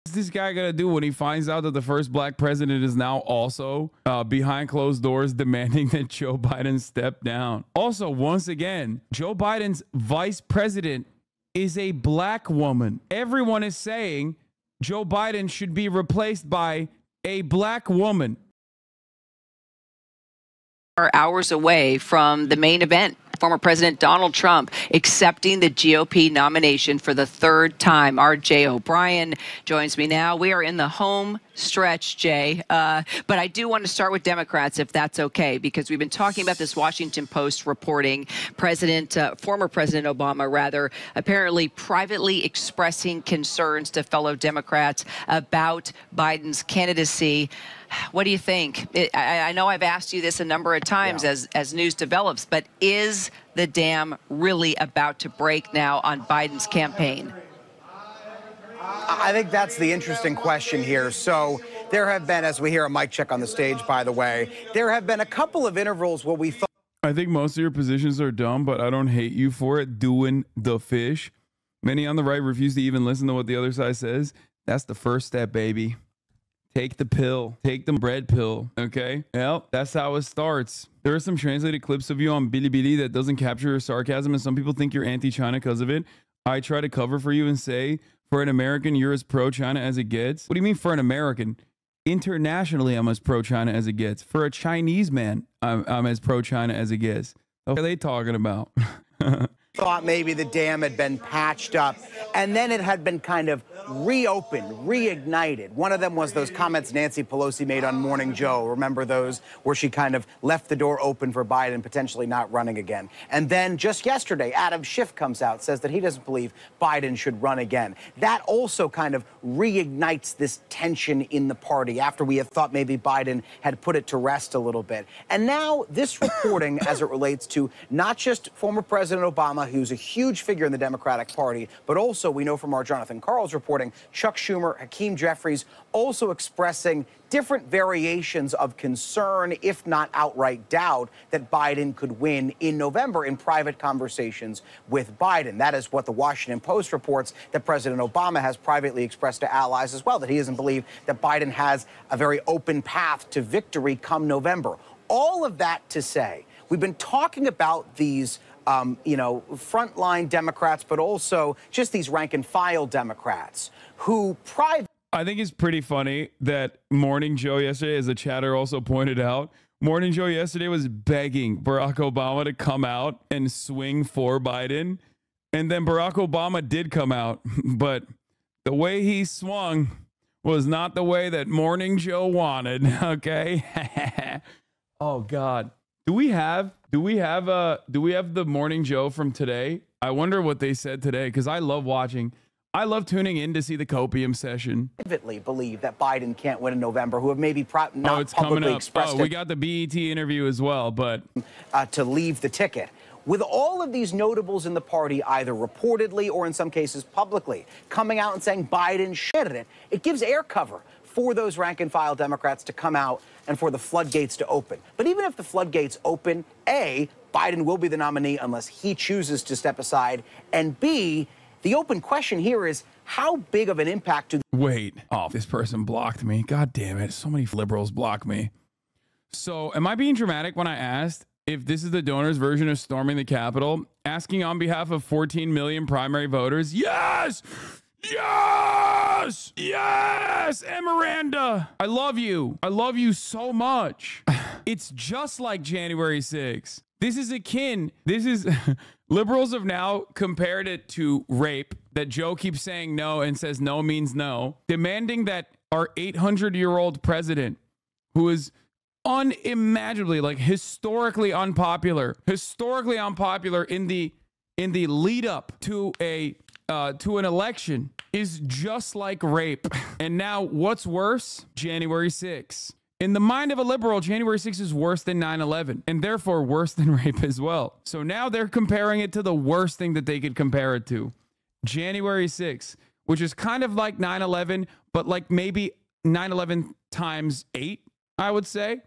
What's this guy gonna do when he finds out that the first black president is now also behind closed doors demanding that Joe Biden step down? Also, once again, Joe Biden's vice president is a black woman. Everyone is saying Joe Biden should be replaced by a black woman. Hours away from the main event. Former President Donald Trump accepting the GOP nomination for the third time. Our Jay O'Brien joins me now. We are in the home stretch, Jay. But I do want to start with Democrats, if that's okay, because we've been talking about this Washington Post reporting former President Obama, rather, apparently privately expressing concerns to fellow Democrats about Biden's candidacy. What do you think? I know I've asked you this a number of times as news develops, but is the dam really about to break now on Biden's campaign? I think that's the interesting question here. So there have been, as we hear a mic check on the stage, by the way, there have been a couple of intervals where we thought. I think most of your positions are dumb, but I don't hate you for it. Doing the fish. Many on the right refuse to even listen to what the other side says. That's the first step, baby. Take the pill. Take the bread pill. Okay? Well, that's how it starts. There are some translated clips of you on Bilibili that doesn't capture your sarcasm, and some people think you're anti-China because of it. I try to cover for you and say, for an American, you're as pro-China as it gets. What do you mean for an American? Internationally, I'm as pro-China as it gets. For a Chinese man, I'm as pro-China as it gets. What are they talking about? Thought maybe the dam had been patched up, and then it had been kind of reopened, reignited. One of them was those comments Nancy Pelosi made on Morning Joe. Remember those, where she kind of left the door open for Biden potentially not running again. And then just yesterday, Adam Schiff comes out, says that he doesn't believe Biden should run again. That also kind of reignites this tension in the party after we had thought maybe Biden had put it to rest a little bit. And now this reporting as it relates to not just former President Obama, who's a huge figure in the Democratic Party, but also we know from our Jonathan Karl's reporting, Chuck Schumer, Hakeem Jeffries, also expressing different variations of concern, if not outright doubt, that Biden could win in November in private conversations with Biden. That is what the Washington Post reports that President Obama has privately expressed to allies as well, that he doesn't believe that Biden has a very open path to victory come November. All of that to say, we've been talking about these frontline Democrats, but also just these rank and file Democrats who I think it's pretty funny that Morning Joe yesterday, as the chatter also pointed out, Morning Joe yesterday was begging Barack Obama to come out and swing for Biden. And then Barack Obama did come out, but the way he swung was not the way that Morning Joe wanted. Okay. Oh God. Do we have the Morning Joe from today? I wonder what they said today, because I love tuning in to see the copium session. Privately believe that Biden can't win in November, who have maybe not publicly expressed it. We got the BET interview as well, but to leave the ticket. With all of these notables in the party, either reportedly or in some cases publicly, coming out and saying Biden should it, it gives air cover for those rank and file Democrats to come out and for the floodgates to open. But even if the floodgates open, A, Biden will be the nominee unless he chooses to step aside, and B, the open question here is how big of an impact do... Wait. Oh, this person blocked me. God damn it. So many liberals block me. So am I being dramatic when I asked if this is the donors' version of storming the Capitol, asking on behalf of 14 million primary voters? Yes! Yes! Yes! And Miranda, I love you. I love you so much. It's just like January 6th. This is akin. This is... Liberals have now compared it to rape, that Joe keeps saying no and says no means no, demanding that our 800-year-old president, who is unimaginably, like historically unpopular in the lead up to an election, is just like rape. And now what's worse? January 6th. In the mind of a liberal, January 6th is worse than 9/11 and therefore worse than rape as well. So now they're comparing it to the worst thing that they could compare it to. January 6th, which is kind of like 9/11, but like maybe 9/11 times 8, I would say.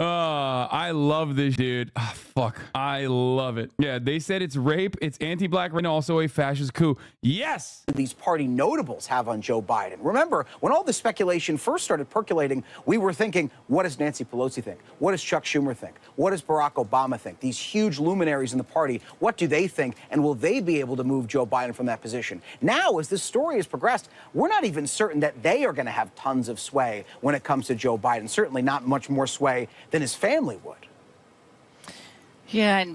I love this, dude. Oh, fuck. I love it. Yeah, they said it's rape, it's anti-black, and also a fascist coup. Yes! These party notables have on Joe Biden. Remember, when all the speculation first started percolating, we were thinking, what does Nancy Pelosi think? What does Chuck Schumer think? What does Barack Obama think? These huge luminaries in the party, what do they think? And will they be able to move Joe Biden from that position? Now, as this story has progressed, we're not even certain that they are going to have tons of sway when it comes to Joe Biden. Certainly not much more sway than his family would. Yeah,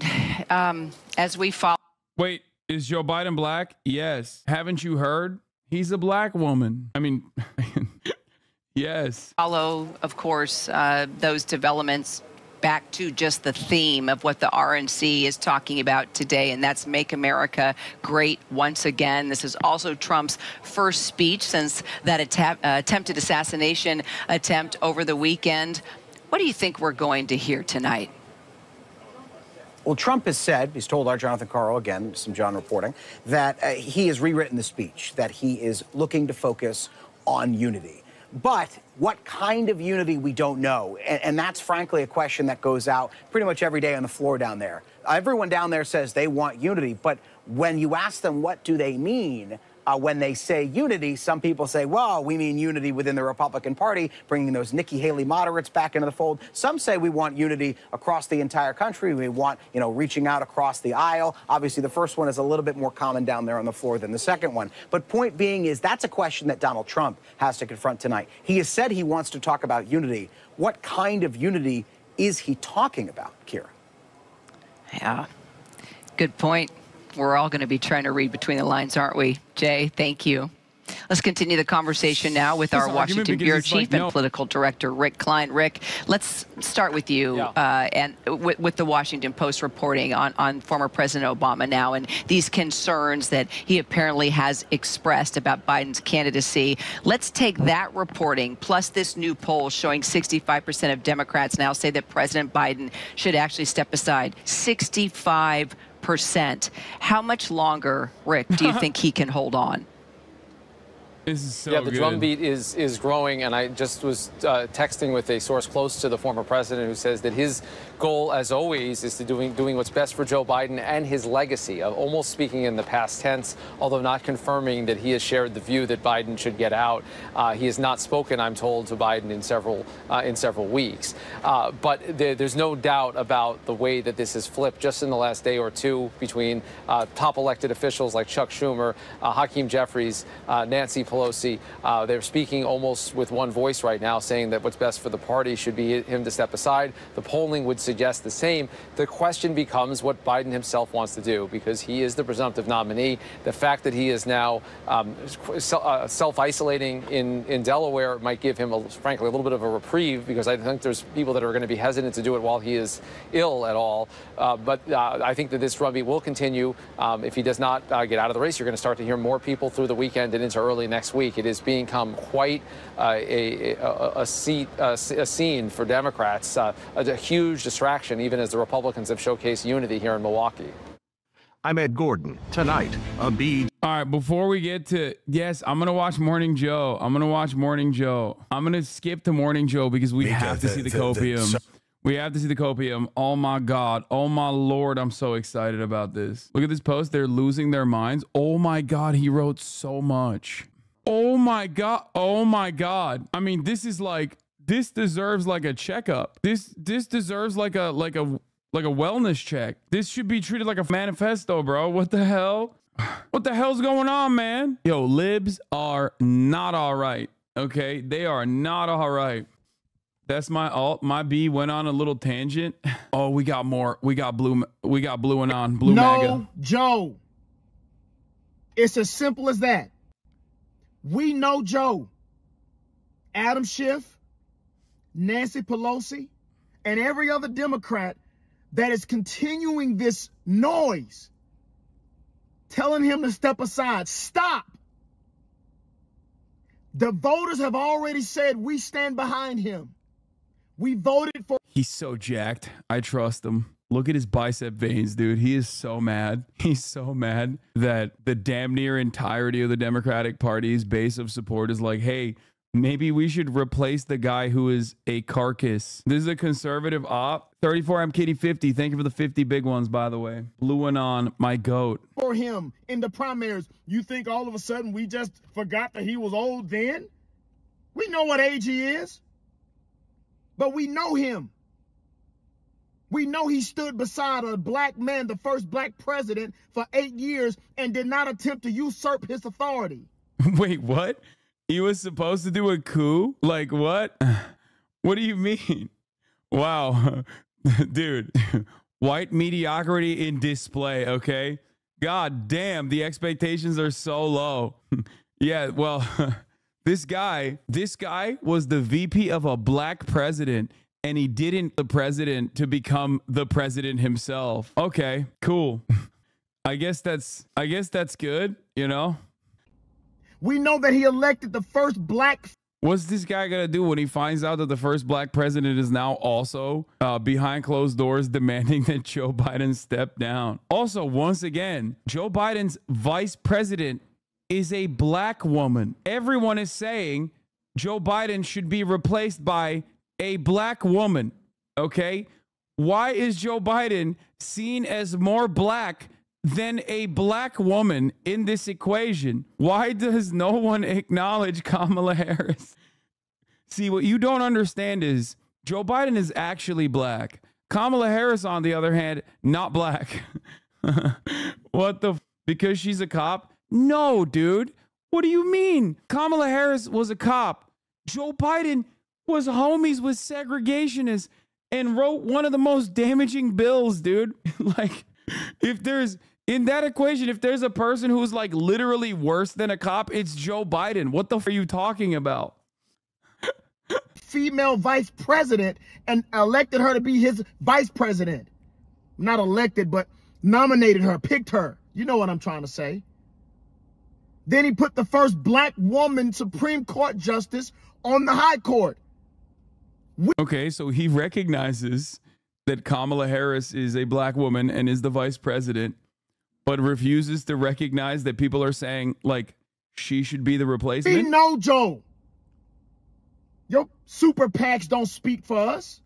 and as we follow... Wait, is Joe Biden black? Yes. Haven't you heard? He's a black woman. I mean, yes. Follow, of course, those developments back to just the theme of what the RNC is talking about today, and that's Make America Great Once Again. This is also Trump's first speech since that attempted assassination attempt over the weekend. What do you think we're going to hear tonight? Well, Trump has said, he's told our Jonathan Carl, again, some John reporting, that he has rewritten the speech, that he is looking to focus on unity. But what kind of unity, we don't know. And that's, frankly, a question that goes out pretty much every day on the floor down there. Everyone down there says they want unity, but when you ask them what do they mean, when they say unity, some people say, well, we mean unity within the Republican Party, bringing those Nikki Haley moderates back into the fold. Some say we want unity across the entire country. We want, you know, reaching out across the aisle. Obviously, the first one is a little bit more common down there on the floor than the second one. But point being is that's a question that Donald Trump has to confront tonight. He has said he wants to talk about unity. What kind of unity is he talking about, Kira? Yeah, good point. We're all going to be trying to read between the lines, aren't we? Jay, thank you. Let's continue the conversation now with our Washington Bureau Chief and Political Director, Rick Klein. Rick, let's start with you and with the Washington Post reporting on former President Obama now and these concerns that he apparently has expressed about Biden's candidacy. Let's take that reporting plus this new poll showing 65% of Democrats now say that President Biden should actually step aside. 65%. How much longer, Rick, do you think he can hold on? This is so the drumbeat is growing, and I just was texting with a source close to the former president who says that his goal, as always, is to doing what's best for Joe Biden and his legacy, almost speaking in the past tense, although not confirming that he has shared the view that Biden should get out. He has not spoken, I'm told, to Biden in several weeks. But there's no doubt about the way that this has flipped just in the last day or two between top elected officials like Chuck Schumer, Hakeem Jeffries, Nancy Pelosi. They're speaking almost with one voice right now, saying that what's best for the party should be him to step aside. The polling would suggest the same. The question becomes what Biden himself wants to do, because he is the presumptive nominee. The fact that he is now self-isolating in Delaware might give him, frankly, a little bit of a reprieve, because I think there's people that are going to be hesitant to do it while he is ill at all. But I think that this drumbeat will continue. If he does not get out of the race, you're going to start to hear more people through the weekend and into early next week. It has become quite a scene for Democrats, a huge distraction, even as the Republicans have showcased unity here in Milwaukee. I'm Ed Gordon. Tonight, a bead. All right, before we get to, yes, I'm going to watch Morning Joe. I'm going to watch Morning Joe. I'm going to skip to Morning Joe because we have to see the copium. We have to see the copium. Oh my God. Oh my Lord. I'm so excited about this. Look at this post. They're losing their minds. Oh my God. He wrote so much. Oh my God. Oh my God. I mean, this is like, this deserves like a checkup. This deserves like a wellness check. This should be treated like a manifesto, bro. What the hell? What the hell's going on, man? Yo, libs are not all right. Okay. They are not all right. That's my alt. My B went on a little tangent. Oh, we got more. We got blue and on. Blue MAGA. No, Joe. It's as simple as that. We know Joe. Adam Schiff, Nancy Pelosi, and every other Democrat that is continuing this noise, telling him to step aside. Stop. The voters have already said we stand behind him. We voted for. He's so jacked. I trust him. Look at his bicep veins, dude. He is so mad. He's so mad that the damn near entirety of the Democratic Party's base of support is like, hey, Maybe we should replace the guy who is a carcass. This is a conservative op. 34, I'm Kitty 50. Thank you for the 50 big ones, by the way. Blue one on my goat. For him in the primaries, you think all of a sudden we just forgot that he was old then? We know what age he is. But we know him. We know he stood beside a black man, the first black president, for 8 years and did not attempt to usurp his authority. Wait, what? He was supposed to do a coup? Like what? What do you mean? Wow. Dude, white mediocrity in display, okay? God damn, the expectations are so low. Yeah, well, this guy was the VP of a black president, and he didn't the president to become the president himself. Okay, cool. I guess that's good, you know? We know that he elected the first black. What's this guy gonna do when he finds out that the first black president is now also behind closed doors demanding that Joe Biden step down? Also, once again, Joe Biden's vice president is a black woman. Everyone is saying Joe Biden should be replaced by a black woman. Okay? Why is Joe Biden seen as more black than a black woman in this equation? Why does no one acknowledge Kamala Harris? See, what you don't understand is Joe Biden is actually black. Kamala Harris, on the other hand, not black. What the? Because she's a cop? No, dude. What do you mean? Kamala Harris was a cop. Joe Biden was homies with segregationists and wrote one of the most damaging bills, dude. Like, if there's in that equation, if there's a person who's like literally worse than a cop, it's Joe Biden. What the f are you talking about? Female vice president and elected her to be his vice president. Not elected, but nominated her, picked her. You know what I'm trying to say. Then he put the first black woman Supreme Court justice on the high court. Okay, so he recognizes that Kamala Harris is a black woman and is the vice president, but refuses to recognize that people are saying, like, she should be the replacement? We know, Joe. Your super PACs don't speak for us.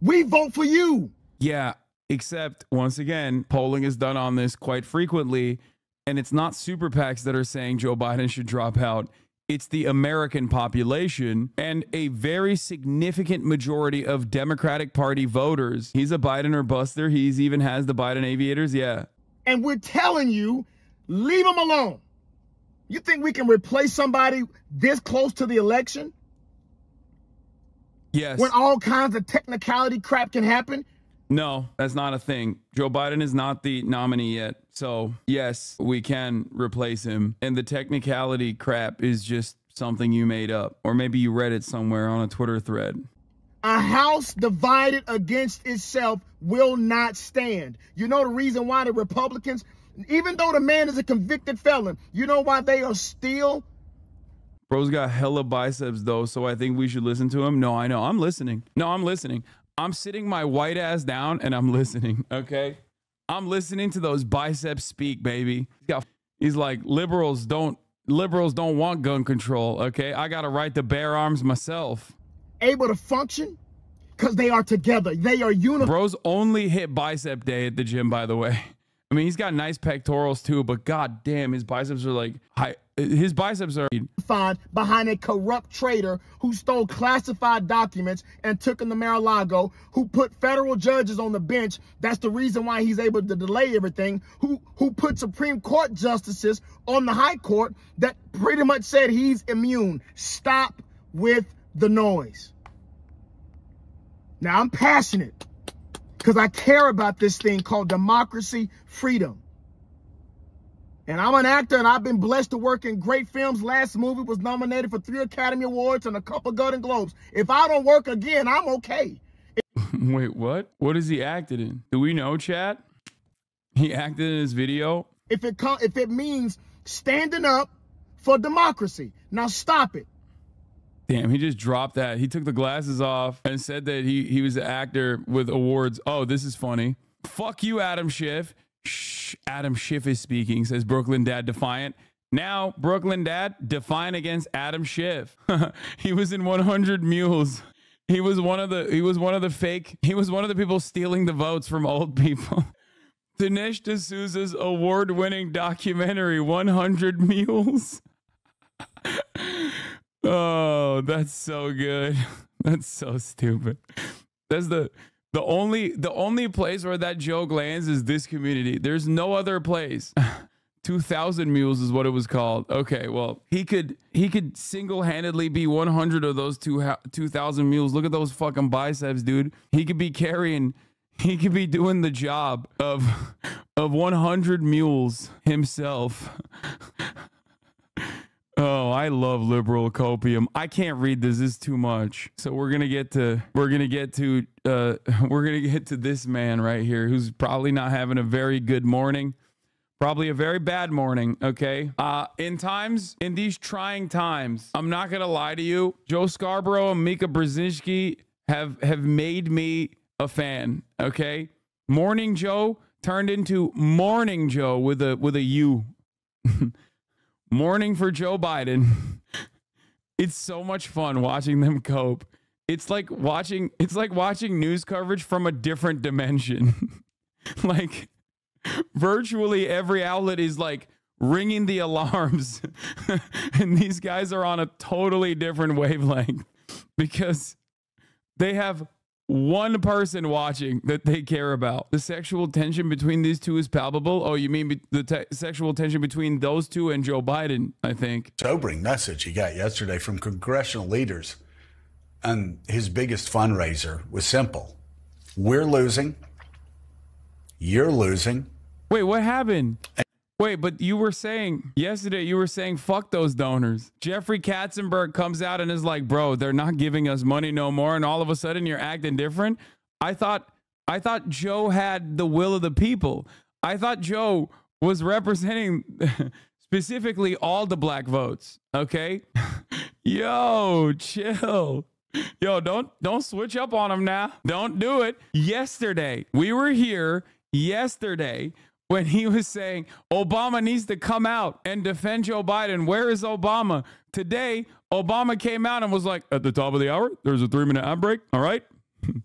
We vote for you. Yeah, except, once again, polling is done on this quite frequently, and it's not super PACs that are saying Joe Biden should drop out. It's the American population and a very significant majority of Democratic Party voters. He's a Biden or buster. He's even has the Biden aviators. Yeah. And we're telling you, leave him alone. You think we can replace somebody this close to the election? Yes. When all kinds of technicality crap can happen? No, that's not a thing. Joe Biden is not the nominee yet. So, yes, we can replace him. And the technicality crap is just something you made up. Or maybe you read it somewhere on a Twitter thread. A house divided against itself will not stand. You know the reason why the Republicans, even though the man is a convicted felon, you know why they are still? Bro's got hella biceps, though, so I think we should listen to him. No, I know. I'm listening. No, I'm listening. I'm sitting my white ass down and I'm listening, okay? I'm listening to those biceps speak, baby. He's like, liberals don't want gun control, okay? I got a right to bear arms myself. Able to function because they are together. They are unified. Bro's only hit bicep day at the gym, by the way. I mean, he's got nice pectorals too, but god damn, his biceps are like high. His biceps are behind a corrupt traitor who stole classified documents and took them to Mar-a-Lago, who put federal judges on the bench. That's the reason why he's able to delay everything. Who put Supreme Court justices on the high court that pretty much said he's immune. Stop with the noise. Now I'm passionate because I care about this thing called democracy, freedom. And I'm an actor, and I've been blessed to work in great films. Last movie was nominated for 3 Academy Awards and a couple Golden Globes. If I don't work again, I'm okay. Wait, what? What is he acted in? Do we know, chat? He acted in his video? If it means standing up for democracy. Now stop it. Damn, he just dropped that. He took the glasses off and said that he was an actor with awards. Oh, this is funny. Fuck you, Adam Schiff. Shh, Adam Schiff is speaking, says Brooklyn Dad Defiant. Now, Brooklyn Dad, defiant against Adam Schiff. He was in 100 Mules. He was one of the people stealing the votes from old people. Dinesh D'Souza's award-winning documentary, 100 Mules. Oh, that's so good. That's so stupid. That's the only place where that joke lands is this community. There's no other place. 2,000 Mules is what it was called. Okay, well, he could single-handedly be 100 of those 2,000 mules. Look at those fucking biceps, dude. He could be doing the job of 100 mules himself. Oh, I love liberal copium. I can't read this. This is too much. So we're gonna get to this man right here, who's probably not having a very good morning. Probably a very bad morning, okay? In these trying times, I'm not gonna lie to you, Joe Scarborough and Mika Brzezinski have made me a fan, okay? Morning Joe turned into Morning Joe with a U. Morning for Joe Biden. It's so much fun watching them cope. It's like watching news coverage from a different dimension. Like, virtually every outlet is like ringing the alarms and these guys are on a totally different wavelength because they have one person watching that they care about. The sexual tension between these two is palpable. Oh, you mean the sexual tension between those two and Joe Biden, I think. Sobering message he got yesterday from congressional leaders. And his biggest fundraiser was simple. We're losing. You're losing. Wait, what happened? Wait, but you were saying yesterday, fuck those donors. Jeffrey Katzenberg comes out and is like, bro, they're not giving us money no more. And all of a sudden you're acting different. I thought Joe had the will of the people. I thought Joe was representing specifically all the black votes. Okay. Yo, chill. Yo, don't switch up on him now. Don't do it. Yesterday, we were here yesterday when he was saying Obama needs to come out and defend Joe Biden. Where is Obama? Today, Obama came out and was like, at the top of the hour, there's a 3-minute ad break. All right.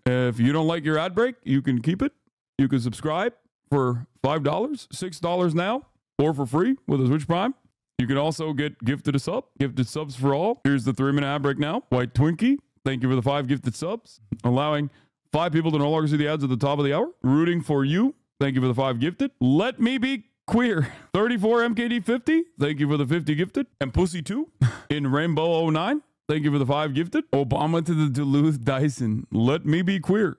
If you don't like your ad break, you can keep it. You can subscribe for $5, $6 now, or for free with a Switch Prime. You can also get gifted subs for all. Here's the 3-minute ad break now. White Twinkie, thank you for the 5 gifted subs, allowing 5 people to no longer see the ads at the top of the hour. Rooting for you. Thank you for the 5 gifted. Let me be queer. 34 MKD 50. Thank you for the 50 gifted. And Pussy 2 in Rainbow 09. Thank you for the 5 gifted. Obama to the Duluth Dyson. Let me be queer.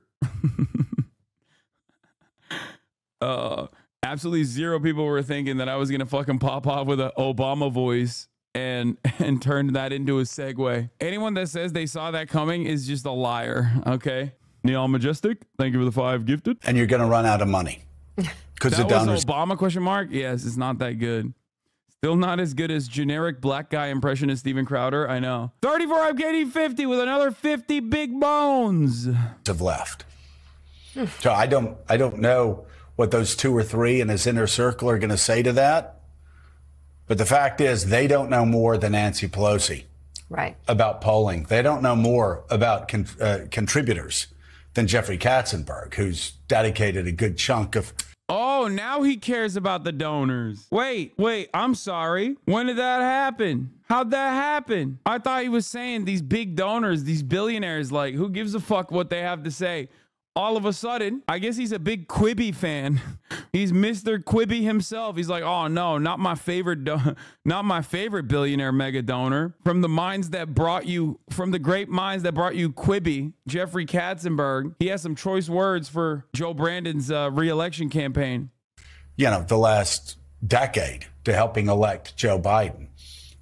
Absolutely zero people were thinking that I was going to fucking pop off with an Obama voice and turn that into a segue. Anyone that says they saw that coming is just a liar, okay? Neon Majestic, thank you for the 5 gifted. And you're going to run out of money. Because the donors. Was Obama question mark? Yes, it's not that good. Still not as good as generic black guy impressionist Steven Crowder. I know. 34 MKD 50 with another 50 big bones. Have left. So I don't know what those 2 or 3 in his inner circle are going to say to that. But the fact is, they don't know more than Nancy Pelosi. Right. About polling. They don't know more about contributors than Jeffrey Katzenberg, who's dedicated a good chunk of... Oh, now he cares about the donors. Wait, I'm sorry. When did that happen? How'd that happen? I thought he was saying these big donors, these billionaires, like, who gives a fuck what they have to say? All of a sudden, I guess he's a big Quibi fan. He's Mr. Quibi himself. He's like, oh no, not my favorite billionaire mega donor. From the great minds that brought you Quibi, Jeffrey Katzenberg. He has some choice words for Joe Brandon's re-election campaign. You know, the last decade to helping elect Joe Biden.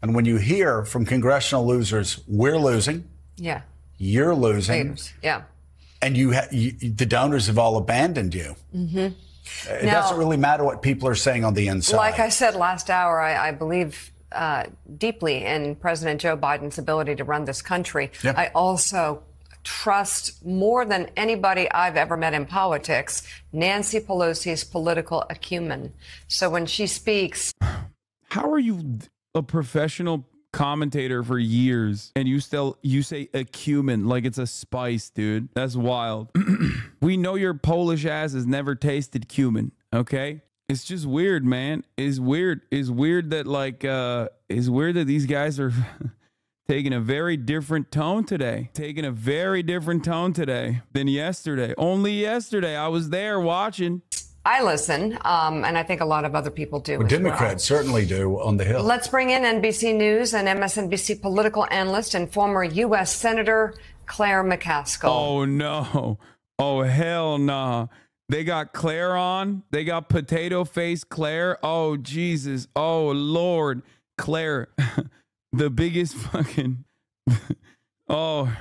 And when you hear from congressional losers, we're losing. Yeah. You're losing. Haters. Yeah. And the donors have all abandoned you. Mm-hmm. It doesn't really matter what people are saying on the inside. Like I said last hour, I believe deeply in President Joe Biden's ability to run this country. Yep. I also trust more than anybody I've ever met in politics, Nancy Pelosi's political acumen. So when she speaks... How are you a professional commentator for years and you say a cumin like it's a spice, dude? That's wild. We know your Polish ass has never tasted cumin, okay? It's just weird, man. It's weird that it's weird that these guys are taking a very different tone today. Than yesterday. Only yesterday I was there watching. I listen, and I think a lot of other people do. Well, Democrats certainly do on the Hill. Let's bring in NBC News and MSNBC political analyst and former U.S. Senator Claire McCaskill. Oh, no. Oh, hell nah. They got Claire on. They got potato face Claire. Oh, Jesus. Oh, Lord. Claire, the biggest fucking... oh,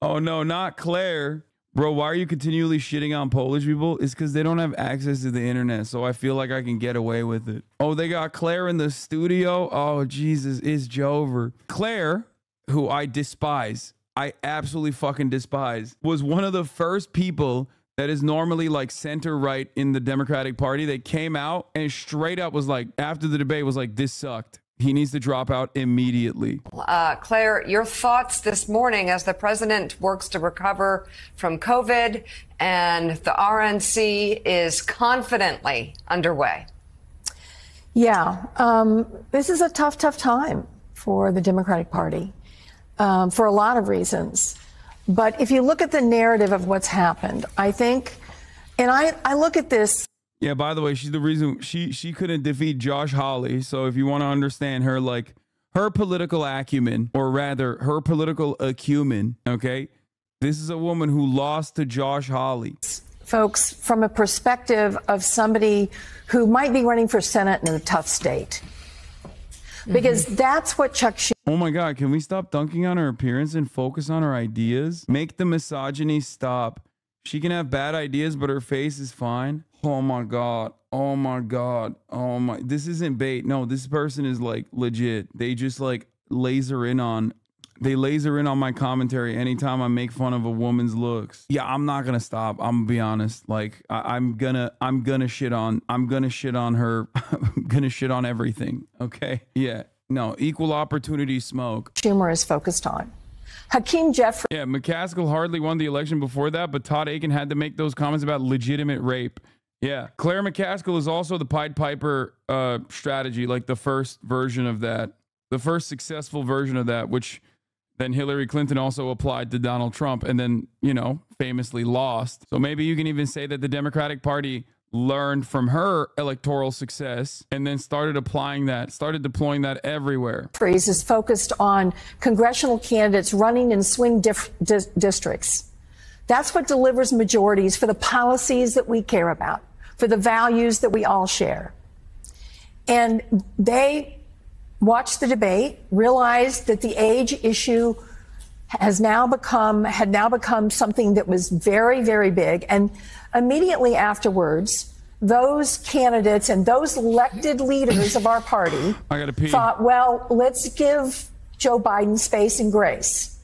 no, not Claire. Bro, why are you continually shitting on Polish people? It's because they don't have access to the internet, so I feel like I can get away with it. Oh, they got Claire in the studio? Oh, Jesus, it's Jover. Claire, who I despise, I absolutely fucking despise, was one of the first people that is normally like center-right in the Democratic Party that came out and straight up was like, after the debate, was like, this sucked. He needs to drop out immediately. Claire, your thoughts this morning as the president works to recover from COVID and the RNC is confidently underway. Yeah, this is a tough time for the Democratic Party for a lot of reasons. But if you look at the narrative of what's happened, I think, and I look at this. Yeah, by the way, she's the reason she couldn't defeat Josh Hawley. So if you want to understand her, like her political acumen, or rather her political acumen, okay, this is a woman who lost to Josh Hawley. Folks, from a perspective of somebody who might be running for Senate in a tough state, because that's what Chuck Schumer. Oh my God, can we stop dunking on her appearance and focus on her ideas? Make the misogyny stop. She can have bad ideas, but her face is fine. Oh my God. Oh my God. Oh my. This isn't bait. No, this person is like legit. They just like laser in on my commentary anytime I make fun of a woman's looks. Yeah, I'm not gonna stop. I'm gonna be honest. Like I'm gonna shit on her. I'm gonna shit on everything. Okay. Yeah. No, equal opportunity smoke. Schumer is focused on. Hakeem Jeffries. Yeah, McCaskill hardly won the election before that, but Todd Akin had to make those comments about legitimate rape. Yeah, Claire McCaskill is also the Pied Piper strategy, like the first version of that, the first successful version of that, which then Hillary Clinton also applied to Donald Trump and then, you know, famously lost. So maybe you can even say that the Democratic Party learned from her electoral success and then started deploying that everywhere. Is focused on congressional candidates running in swing districts. That's what delivers majorities for the policies that we care about, for the values that we all share. And they watched the debate, realized that the age issue had now become something that was very, very big. And immediately afterwards, those candidates and those elected leaders of our party thought, well, let's give Joe Biden space and grace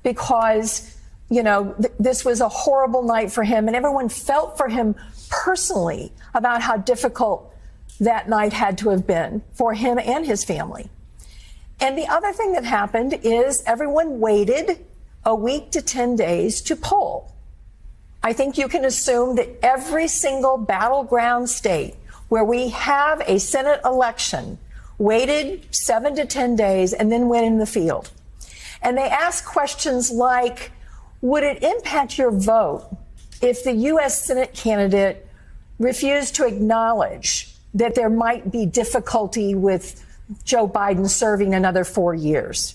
because, you know, this was a horrible night for him. And everyone felt for him personally about how difficult that night had to have been for him and his family. And the other thing that happened is everyone waited a week to 10 days to poll. I think you can assume that every single battleground state where we have a Senate election waited 7 to 10 days and then went in the field. And they asked questions like, would it impact your vote if the U.S. Senate candidate refused to acknowledge that there might be difficulty with Joe Biden serving another 4 years?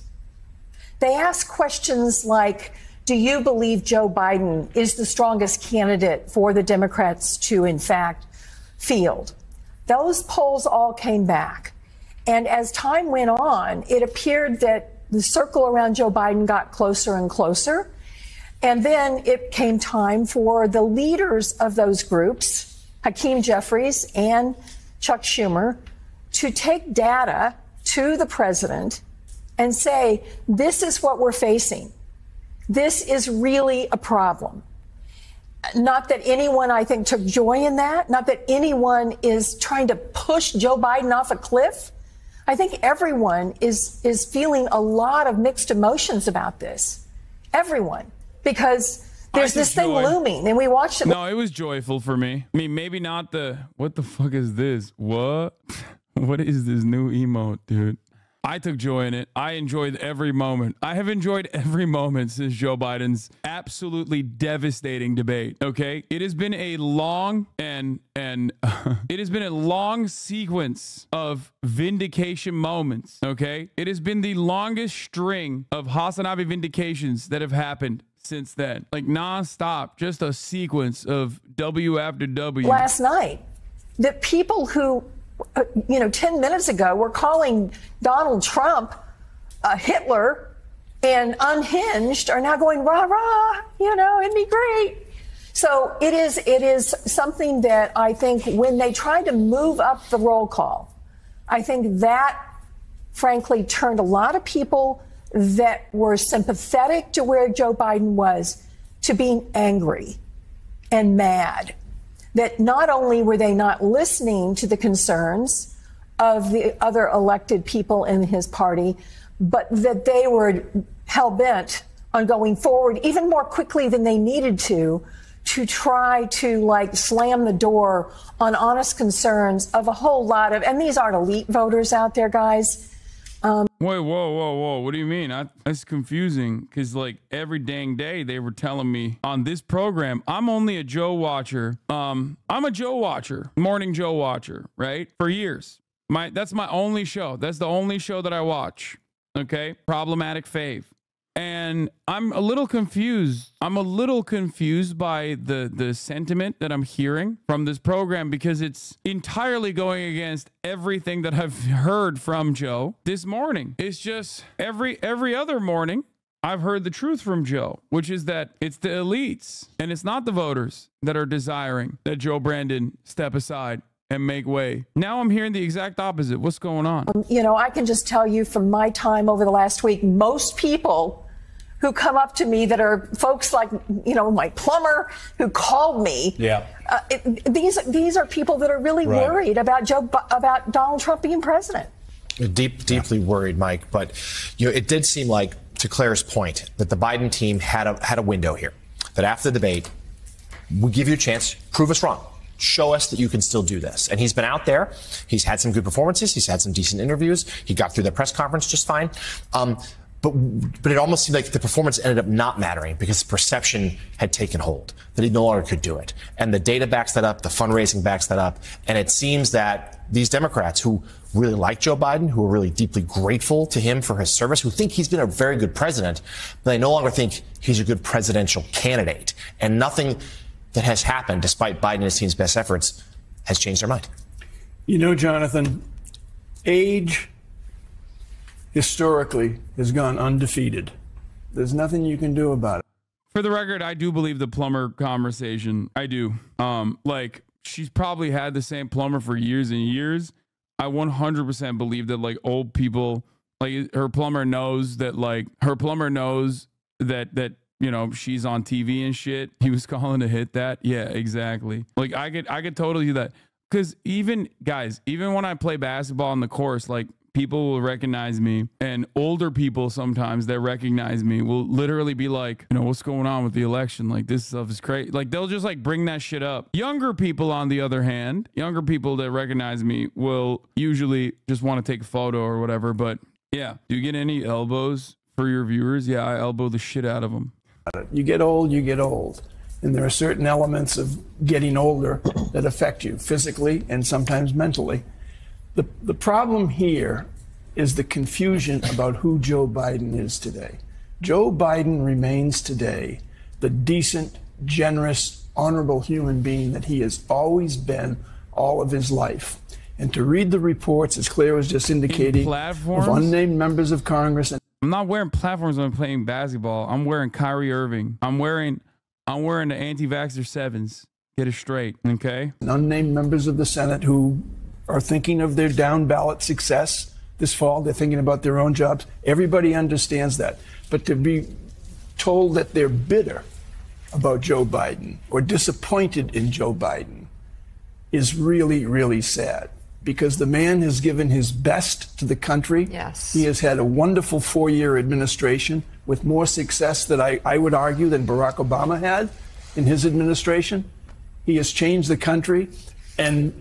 They asked questions like, do you believe Joe Biden is the strongest candidate for the Democrats to, in fact, field? Those polls all came back. And as time went on, it appeared that the circle around Joe Biden got closer and closer. And then it came time for the leaders of those groups, Hakeem Jeffries and Chuck Schumer, to take data to the president and say, this is what we're facing. This is really a problem. Not that anyone, I think, took joy in that. Not that anyone is trying to push Joe Biden off a cliff. I think everyone is feeling a lot of mixed emotions about this. Everyone, because there's this thing looming, and we watched it. No, it was joyful for me. I mean, maybe not what the fuck is this? What? What is this new emote, dude? I took joy in it. I enjoyed every moment. I have enjoyed every moment since Joe Biden's absolutely devastating debate. Okay, it has been a long and it has been a long sequence of vindication moments. Okay, it has been the longest string of HasanAbi vindications that have happened since then, like nonstop, just a sequence of W after W. Last night, the people who 10 minutes ago, we're calling Donald Trump Hitler and unhinged are now going, rah, rah, it'd be great. So it is something that I think when they tried to move up the roll call, I think that, frankly, turned a lot of people that were sympathetic to where Joe Biden was to being angry and mad. That not only were they not listening to the concerns of the other elected people in his party, but that they were hell-bent on going forward even more quickly than they needed to try to slam the door on honest concerns of a whole lot of, and these aren't elite voters out there, guys. Wait, whoa. What do you mean? That's confusing because every dang day they were telling me on this program, I'm only a Joe watcher. I'm a Joe watcher, morning Joe watcher, right? For years. That's my only show. That's the only show that I watch. Okay. Problematic fave. And I'm a little confused. I'm a little confused by the sentiment that I'm hearing from this program because it's entirely going against everything that I've heard from Joe this morning. It's just every other morning I've heard the truth from Joe, which is that it's the elites and it's not the voters that are desiring that Joe Brandon step aside and make way. Now I'm hearing the exact opposite. What's going on? I can just tell you from my time over the last week, most people who come up to me that are folks like, my plumber who called me. Yeah. These are people that are really worried about Donald Trump being president. Deeply worried, Mike. But, it did seem like, to Claire's point, that the Biden team had a window here, that after the debate, we'll give you a chance, prove us wrong. Show us that you can still do this. And he's been out there. He's had some good performances. He's had some decent interviews. He got through the press conference just fine. But it almost seemed like the performance ended up not mattering because perception had taken hold, that he no longer could do it. And the data backs that up. The fundraising backs that up. And it seems that these Democrats who really like Joe Biden, who are really deeply grateful to him for his service, who think he's been a very good president, but they no longer think he's a good presidential candidate. And nothing that has happened, despite Biden and his team's best efforts, has changed their mind. Jonathan, age historically has gone undefeated. There's nothing you can do about it. For the record, I do believe the plumber conversation. I do. She's probably had the same plumber for years and years. I 100% believe that old people, her plumber knows that she's on TV and shit. He was calling to hit that. Yeah, exactly. I could totally do that. Because even when I play basketball on the course, people will recognize me, and older people sometimes that recognize me will literally be like, what's going on with the election? This stuff is crazy. They'll just bring that shit up. Younger people, on the other hand, younger people that recognize me will usually just want to take a photo or whatever. But yeah, do you get any elbows for your viewers? Yeah, I elbow the shit out of them. You get old, you get old. And there are certain elements of getting older that affect you physically and sometimes mentally. The problem here is the confusion about who Joe Biden is today. Joe Biden remains today the decent, generous, honorable human being that he has always been all of his life. And to read the reports, as Claire was just indicating, of unnamed members of Congress. I'm not wearing platforms when I'm playing basketball. I'm wearing Kyrie Irving. I'm wearing the anti-vaxxer 7s. Get it straight, okay? Unnamed members of the Senate who are thinking of their down ballot success this fall. They're thinking about their own jobs. Everybody understands that. But to be told that they're bitter about Joe Biden or disappointed in Joe Biden is really, really sad. because the man has given his best to the country. Yes. He has had a wonderful 4-year administration with more success that I would argue than Barack Obama had in his administration. He has changed the country. And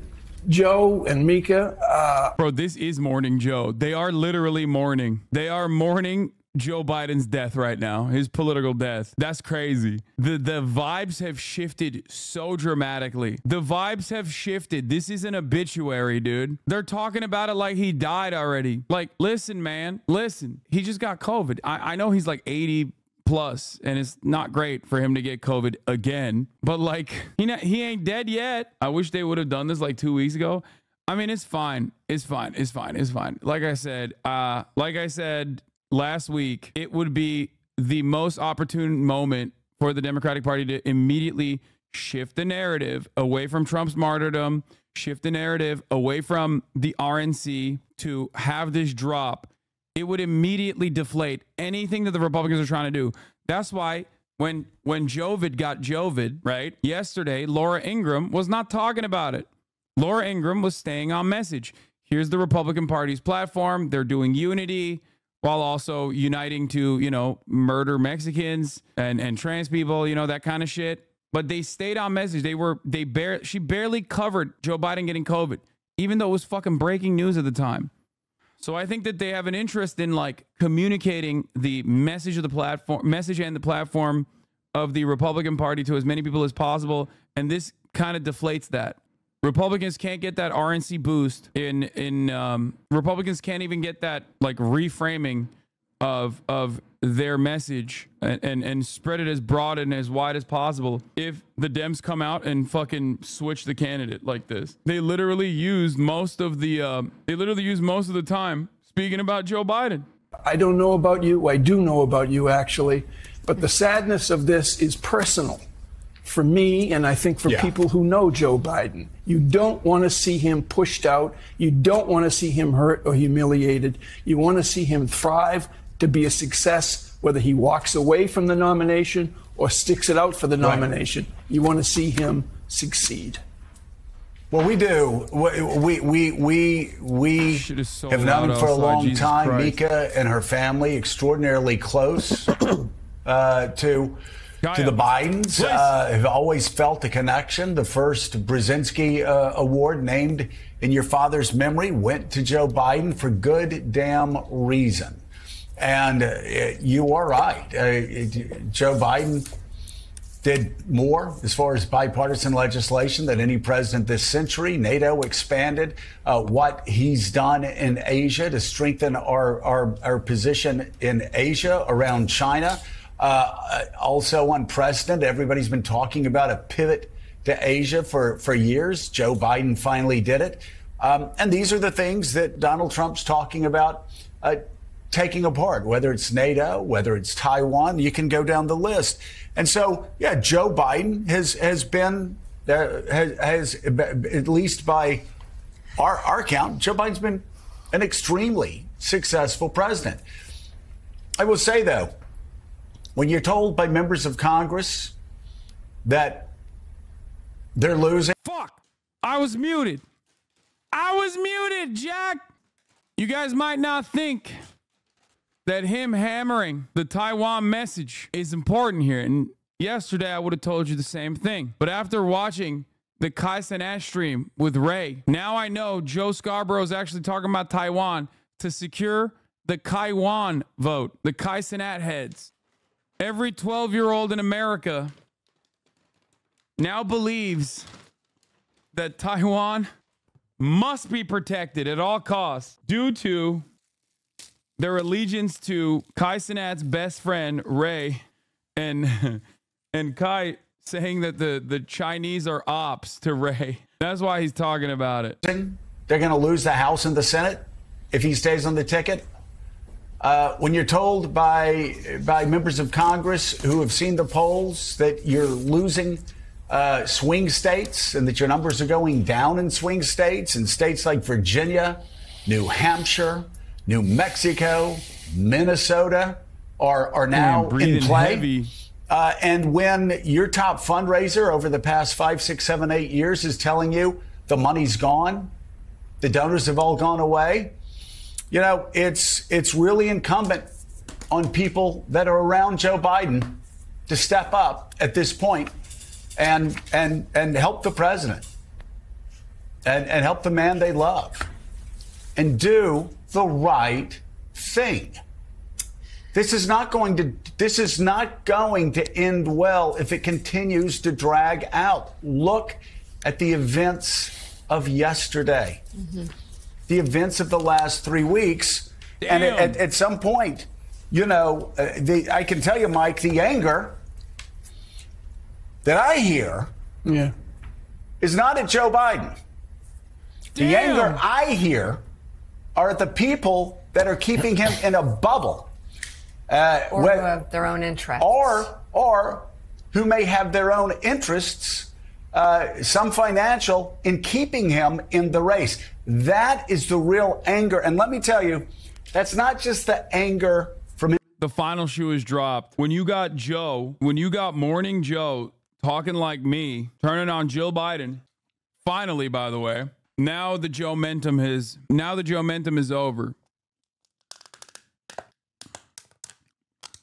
Joe and Mika. Bro, this is mourning Joe. They are literally mourning. They are mourning Joe Biden's death right now, his political death. That's crazy. The vibes have shifted so dramatically. The vibes have shifted. This is an obituary, dude. They're talking about it like he died already. Like, listen, man, listen. He just got COVID. I know he's like 80 plus, and it's not great for him to get COVID again. But like, he ain't dead yet. I wish they would have done this like 2 weeks ago. I mean, it's fine. It's fine. It's fine. It's fine. Like I said last week, it would be the most opportune moment for the Democratic Party to immediately shift the narrative away from Trump's martyrdom, shift the narrative away from the RNC to have this drop. It would immediately deflate anything that the Republicans are trying to do. That's why when Jovid got Jovid, right, yesterday, Laura Ingraham was not talking about it. Laura Ingraham was staying on message. Here's the Republican Party's platform. They're doing unity, while also uniting to, you know, murder Mexicans and trans people, you know, that kind of shit. But they stayed on message. She barely covered Joe Biden getting COVID, even though it was fucking breaking news at the time. So I think that they have an interest in like communicating the message of the platform of the Republican Party to as many people as possible. And this kind of deflates that. Republicans can't get that RNC boost Republicans can't even get that like reframing of their message and spread it as broad and as wide as possible if the Dems come out and fucking switch the candidate like this. They literally used most of the time speaking about Joe Biden. I don't know about you. I do know about you, actually. But the sadness of this is personal. For me, and I think for people who know Joe Biden, you don't want to see him pushed out. You don't want to see him hurt or humiliated. You want to see him thrive, to be a success, whether he walks away from the nomination or sticks it out for the nomination. You want to see him succeed. Well, we do. We have known him for a long time. Mika and her family, extraordinarily close to the Bidens, have always felt a connection. The first Brzezinski award named in your father's memory went to Joe Biden for good damn reason. And you are right. Joe Biden did more as far as bipartisan legislation than any president this century. NATO expanded what he's done in Asia to strengthen our position in Asia around China. Also unprecedented. Everybody's been talking about a pivot to Asia for years. Joe Biden finally did it. And these are the things that Donald Trump's talking about taking apart, whether it's NATO, whether it's Taiwan, you can go down the list. And so, yeah, Joe Biden has been, at least by our count, Joe Biden's been an extremely successful president. I will say, though, when you're told by members of Congress that they're losing. Fuck! I was muted. Jack! You guys might not think that him hammering the Taiwan message is important here. And yesterday I would have told you the same thing. But after watching the Kai Cenat stream with Ray, now I know Joe Scarborough is actually talking about Taiwan to secure the Kaiwan vote, the Kai Cenat heads. Every 12-year-old in America now believes that Taiwan must be protected at all costs due to their allegiance to Kai Cenat's best friend, Ray, and Kai saying that the Chinese are ops to Ray. That's why he's talking about it. They're going to lose the House and the Senate if he stays on the ticket. When you're told by members of Congress who have seen the polls that you're losing swing states and that your numbers are going down in swing states, and states like Virginia, New Hampshire, New Mexico, Minnesota are now in play. And when your top fundraiser over the past 5, 6, 7, 8 years is telling you the money's gone, The donors have all gone away. You know, it's really incumbent on people that are around Joe Biden to step up at this point and help the president and help the man they love and do the right thing. This is not going to end well if it continues to drag out. Look at the events of yesterday, the events of the last 3 weeks. Damn. And at some point, you know, I can tell you, Mike, the anger that I hear is not at Joe Biden. The anger I hear are at the people that are keeping him in a bubble. Or who have their own interests. Or who may have their own interests, some financial, in keeping him in the race. That is the real anger. And let me tell you, that's not just the anger from him. The final shoe is dropped. When you got Morning Joe talking like me, turning on Jill Biden, finally, by the way, now the Joe Mentum is over.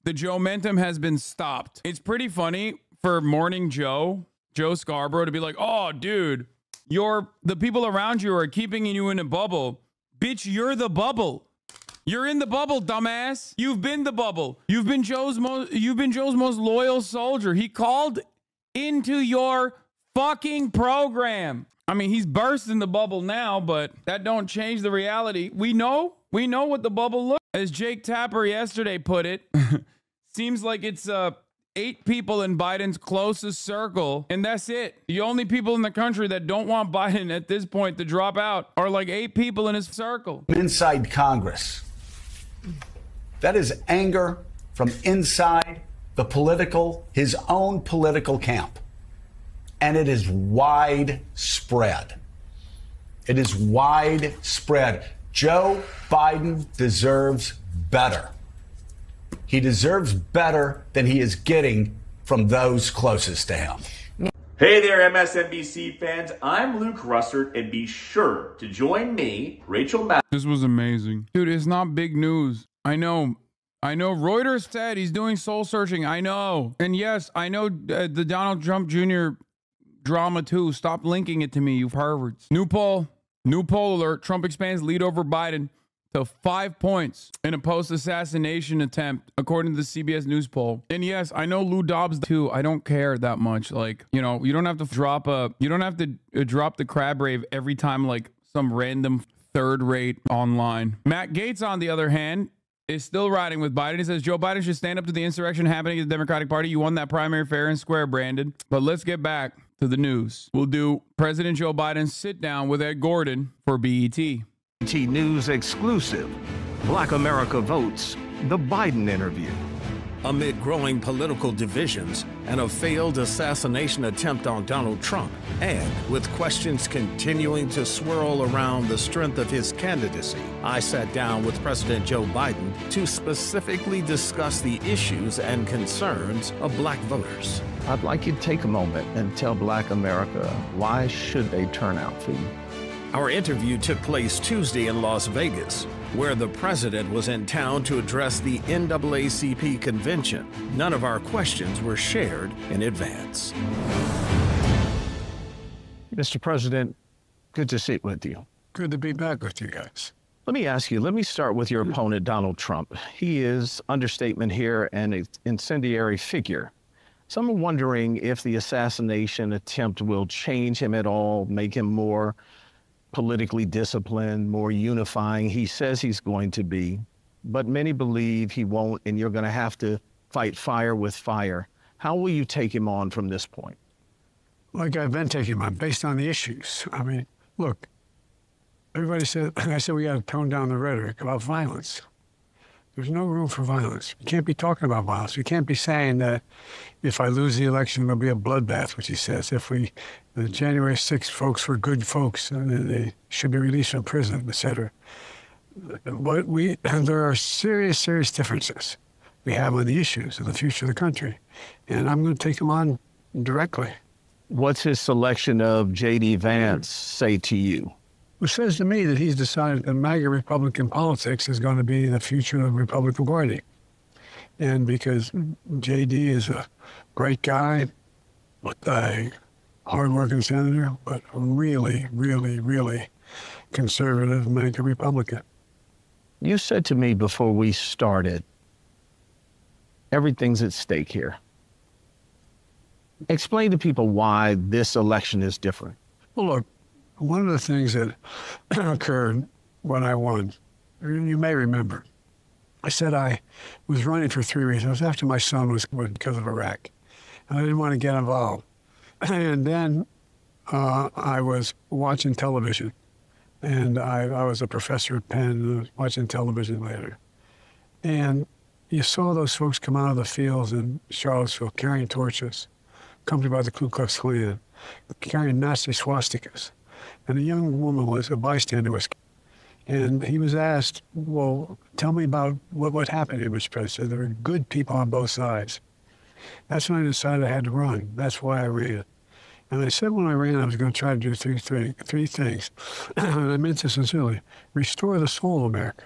The Joe Mentum has been stopped. It's pretty funny for Morning Joe Scarborough, to be like, oh, dude, the people around you are keeping you in a bubble. Bitch, you're the bubble. You're in the bubble, dumbass. You've been the bubble. You've been Joe's most loyal soldier. He called into your fucking program. I mean, he's bursting the bubble now, but that don't change the reality. We know what the bubble looks. As Jake Tapper yesterday put it, seems like it's 8 people in Biden's closest circle, and that's it. The only people in the country that don't want Biden at this point to drop out are like 8 people in his circle. Inside Congress. That is anger from inside his own political camp. And it is widespread. It is widespread. Joe Biden deserves better. He deserves better than he is getting from those closest to him. Hey there, MSNBC fans. I'm Luke Russert, and be sure to join me, Rachel Maddow. This was amazing. Dude, it's not big news. I know Reuters said he's doing soul searching. I know. And yes, I know the Donald Trump Jr. drama too. Stop linking it to me, you perverts. New poll alert. Trump expands lead over Biden to 5 points in a post-assassination attempt, according to the CBS News poll. And yes, I know Lou Dobbs too. I don't care that much. Like, you know, you don't have to drop the crab rave every time like some random third-rate online. Matt Gaetz, on the other hand, is still riding with Biden. He says Joe Biden should stand up to the insurrection happening in the Democratic Party. You won that primary fair and square, Brandon. But let's get back to the news. We'll do President Joe Biden's sit down with Ed Gordon for BET. BET News exclusive. Black America Votes, the Biden interview. Amid growing political divisions and a failed assassination attempt on Donald Trump, and with questions continuing to swirl around the strength of his candidacy, I sat down with President Joe Biden to specifically discuss the issues and concerns of black voters. I'd like you to take a moment and tell Black America, why should they turn out for you? Our interview took place Tuesday in Las Vegas, where the president was in town to address the NAACP convention. None of our questions were shared in advance. Mr. President, good to sit with you. Good to be back with you guys. Let me start with your opponent, Donald Trump. He is, understatement here, an incendiary figure. So I'm wondering if the assassination attempt will change him at all, make him more politically disciplined, more unifying. He says he's going to be, but many believe he won't, and you're going to have to fight fire with fire. How will you take him on from this point? Like I've been taking him on, based on the issues. I mean, look, everybody said, I said we got to tone down the rhetoric about violence. There's no room for violence. You can't be talking about violence. You can't be saying that if I lose the election, there'll be a bloodbath, which he says. If the January 6th folks were good folks and they should be released from prison, etc. But there are serious, serious differences we have on the issues of the future of the country. And I'm going to take them on directly. What's his selection of J.D. Vance say to you? which says to me that he's decided that MAGA Republican politics is going to be the future of the Republican Party. And because J.D. is a great guy, a hardworking senator, but really, really, really conservative MAGA Republican. You said to me before we started, everything's at stake here. Explain to people why this election is different. Well, look, one of the things that occurred when I won, you may remember, I said I was running for 3 reasons. It was after my son was because of Iraq, and I didn't want to get involved. And then I was watching television, and I was a professor at Penn, and I was watching television later. And you saw those folks come out of the fields in Charlottesville carrying torches, accompanied by the Ku Klux Klan, carrying Nazi swastikas. And a young woman was a bystander, and he was asked, well, tell me about what happened here, Mr. President. There were good people on both sides. That's when I decided I had to run. That's why I ran. And I said when I ran, I was going to try to do three things. And I meant this sincerely. Restore the soul of America,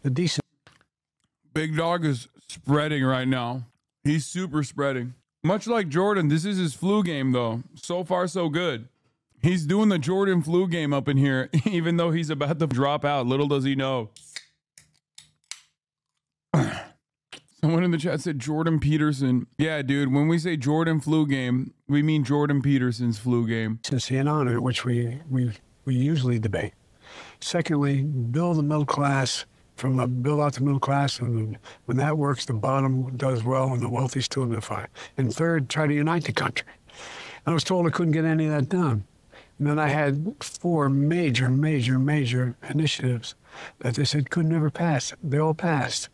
the decent. Big Dog is spreading right now. He's super spreading. Much like Jordan, this is his flu game, though. So far, so good. He's doing the Jordan flu game up in here, even though he's about to drop out. Little does he know. Someone in the chat said Jordan Peterson. Yeah, dude, when we say Jordan flu game, we mean Jordan Peterson's flu game. Decency and honor, which we usually debate. Secondly, build the middle class, build out the middle class, and when that works, the bottom does well, and the wealthy still divide. And third, try to unite the country. I was told I couldn't get any of that done. And then I had 4 major initiatives that they said could never pass. They all passed.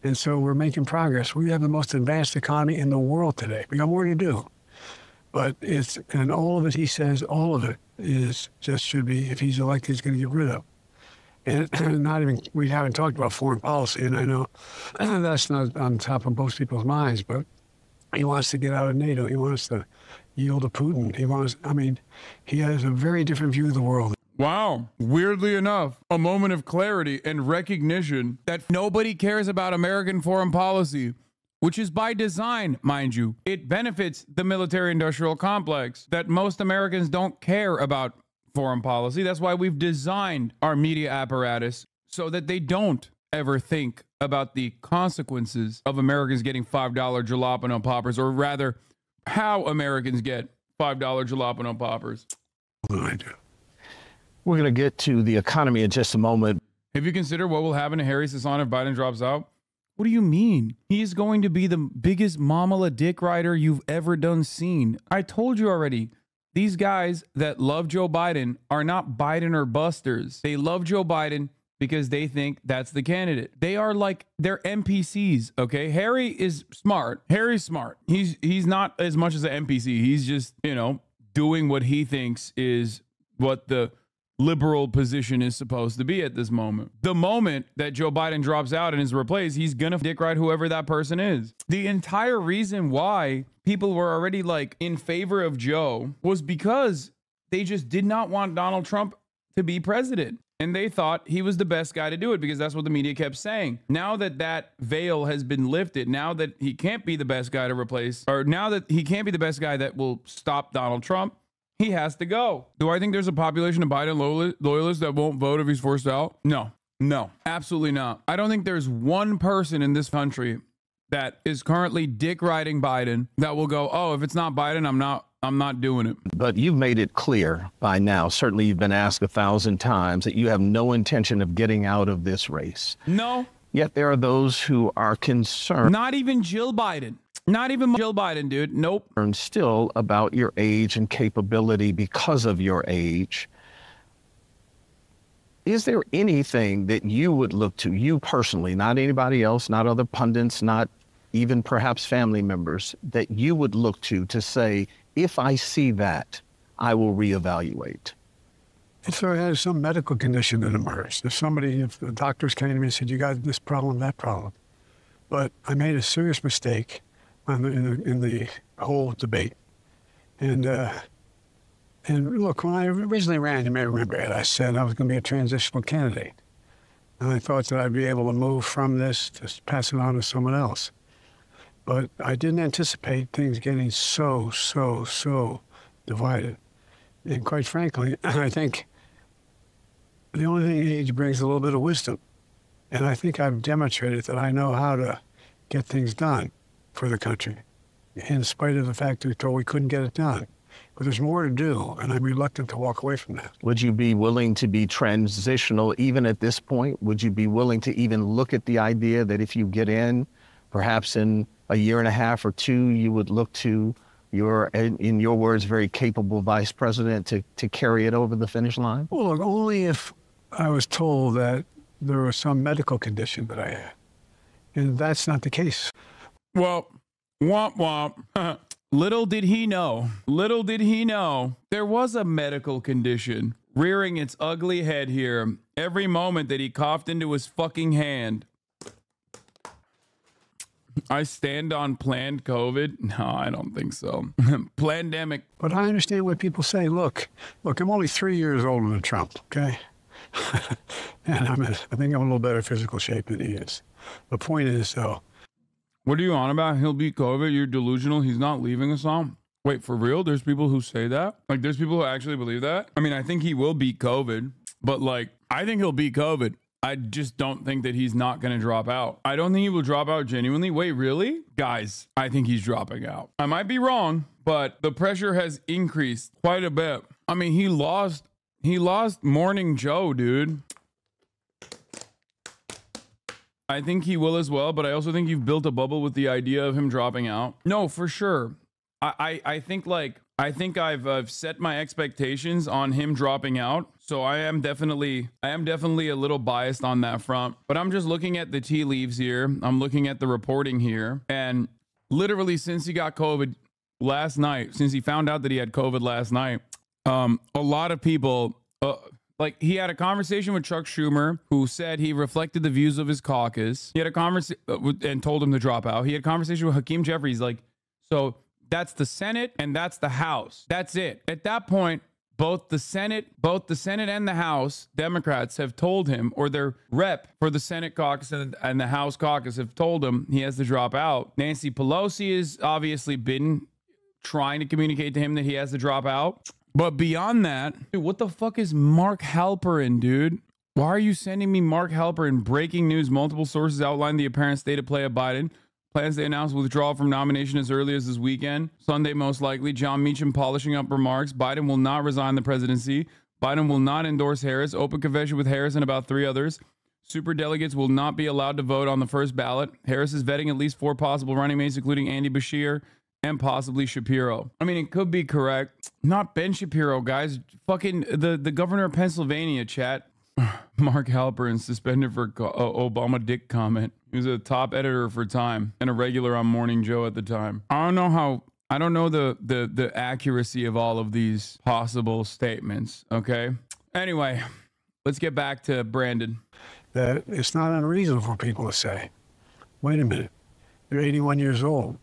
And so we're making progress. We have the most advanced economy in the world today. We got more to do. But and all of it, he says, all of it should be, if he's elected, he's going to get rid of. And we haven't talked about foreign policy, and I know that's not on top of most people's minds, but he wants to get out of NATO. He wants to yield to Putin. He has a very different view of the world. Wow. Weirdly enough, a moment of clarity and recognition that nobody cares about American foreign policy, which is by design, mind you. It benefits the military-industrial complex that most Americans don't care about foreign policy. That's why we've designed our media apparatus so that they don't ever think about the consequences of Americans getting $5 jalapeno poppers, or rather, how Americans get $5 jalapeno poppers. I do. We're going to get to the economy in just a moment. Have you considered what will happen to Harry Hasan if Biden drops out? What do you mean? He is going to be the biggest mamala dick rider you've ever done seen. I told you already. These guys that love Joe Biden are not Biden or busters. They love Joe Biden because they think that's the candidate. They are like, they're NPCs, okay? Harry is smart. Harry's smart. He's not as much as an NPC. He's just, doing what he thinks is what the liberal position is supposed to be at this moment. The moment that Joe Biden drops out and is replaced, he's gonna dick ride whoever that person is. The entire reason why people were already in favor of Joe was because they just did not want Donald Trump to be president. And they thought he was the best guy to do it because that's what the media kept saying. Now that that veil has been lifted, now that he can't be the best guy to replace, or now that he can't be the best guy that will stop Donald Trump, he has to go. Do I think there's a population of Biden loyalists that won't vote if he's forced out? No, absolutely not. I don't think there's one person in this country that is currently dick riding Biden that will go, oh, if it's not Biden, I'm not doing it. But you've made it clear by now, certainly you've been asked 1,000 times, that you have no intention of getting out of this race. No. Yet there are those who are concerned. Not even Jill Biden. Not even Jill Biden, dude. Nope. Still about your age and capability because of your age. Is there anything that you would look to, you personally, not anybody else, not other pundits, not even perhaps family members, that you would look to say, if I see that, I will reevaluate? If I had some medical condition that emerged, if the doctors came to me and said, you got this problem, that problem. But I made a serious mistake in the whole debate. And And look, when I originally ran, you may remember it, I said I was going to be a transitional candidate. And I thought that I'd be able to move from this to pass it on to someone else. But I didn't anticipate things getting so divided. And quite frankly, I think the only thing age brings is a little bit of wisdom. And I think I've demonstrated that I know how to get things done for the country, in spite of the fact that we thought we couldn't get it done. But there's more to do, and I'm reluctant to walk away from that. Would you be willing to be transitional even at this point? Would you be willing to even look at the idea that if you get in, perhaps in a year and a half or two, you would look to your, in your words, very capable vice president to carry it over the finish line? Well, look, only if I was told that there was some medical condition that I had. And that's not the case. Well, womp womp. Little did he know, there was a medical condition rearing its ugly head here every moment that he coughed into his fucking hand. I stand on planned COVID? No, I don't think so. Plandemic. But I understand what people say. Look, I'm only 3 years older than Trump, okay? And I think I'm in a little better physical shape than he is. The point is, though, what are you on about? He'll beat COVID. You're delusional. He's not leaving us all. Wait, for real? There's people who say that? Like, there's people who actually believe that? I mean, I think he will beat COVID, but like, I think he'll beat COVID. I just don't think that he's not going to drop out. I don't think he will drop out genuinely. Wait, really? Guys, I think he's dropping out. I might be wrong, but the pressure has increased quite a bit. I mean, he lost Morning Joe, dude. I think he will as well, but I also think you've built a bubble with the idea of him dropping out. No, for sure. I think I've set my expectations on him dropping out. So I am definitely a little biased on that front, but I'm just looking at the tea leaves here. I'm looking at the reporting here, and literally since he got COVID last night, since he found out that he had COVID last night, a lot of people, like, he had a conversation with Chuck Schumer, who said he reflected the views of his caucus. He had a conversation and told him to drop out. He had a conversation with Hakeem Jeffries, like, so that's the Senate and that's the House. That's it. At that point, both the Senate and the House Democrats have told him, or their rep for the Senate caucus and the House caucus have told him he has to drop out. Nancy Pelosi has obviously been trying to communicate to him that he has to drop out. But beyond that, dude, what the fuck is Mark Halperin, dude? Why are you sending me Mark Halperin? Breaking news. Multiple sources outline the apparent state of play of Biden. Plans to announce withdrawal from nomination as early as this weekend. Sunday, most likely. John Meacham polishing up remarks. Biden will not resign the presidency. Biden will not endorse Harris. Open confession with Harris and about 3 others. Superdelegates will not be allowed to vote on the first ballot. Harris is vetting at least 4 possible running mates, including Andy Beshear and possibly Shapiro. I mean, it could be correct. Not Ben Shapiro, guys. Fucking the governor of Pennsylvania, chat. Mark Halperin suspended for Obama dick comment. He was a top editor for Time and a regular on Morning Joe at the time. I don't know the accuracy of all of these possible statements, okay? Anyway, let's get back to Brandon. That it's not unreasonable for people to say, wait a minute, they're 81 years old.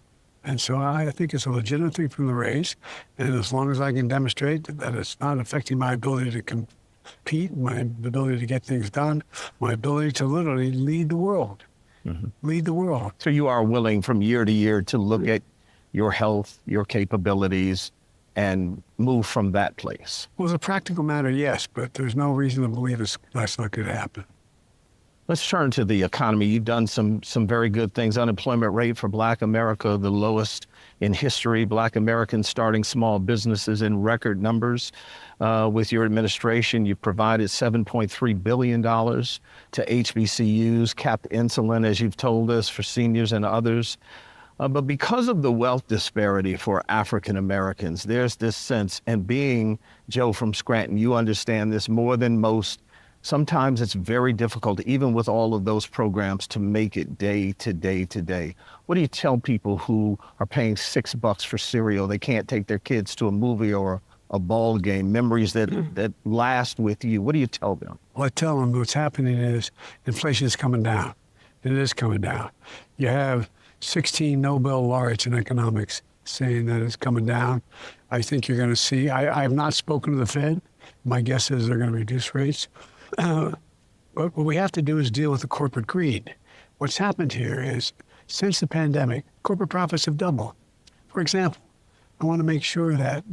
And so I think it's a legitimate thing from the race. And as long as I can demonstrate that it's not affecting my ability to compete, my ability to get things done, my ability to literally lead the world. Mm-hmm. Lead the world. So you are willing from year to year to look at your health, your capabilities, and move from that place? Well, as a practical matter, yes, but there's no reason to believe that's not going to happen. Let's turn to the economy. You've done some very good things. Unemployment rate for Black America, the lowest in history. Black Americans starting small businesses in record numbers. With your administration, you've provided $7.3 billion to HBCUs, capped insulin, as you've told us, for seniors and others. But because of the wealth disparity for African Americans, there's this sense, and being Joe from Scranton, you understand this more than most. Sometimes it's very difficult, even with all of those programs, to make it day to day to day. What do you tell people who are paying $6 for cereal? They can't take their kids to a movie or a ball game, memories that last with you. What do you tell them? Well, I tell them what's happening is inflation is coming down. It is coming down. You have 16 Nobel laureates in economics saying that it's coming down. I think you're going to see. I have not spoken to the Fed. My guess is they're going to reduce rates. What we have to do is deal with the corporate greed. What's happened here is, since the pandemic, corporate profits have doubled. For example, I want to make sure that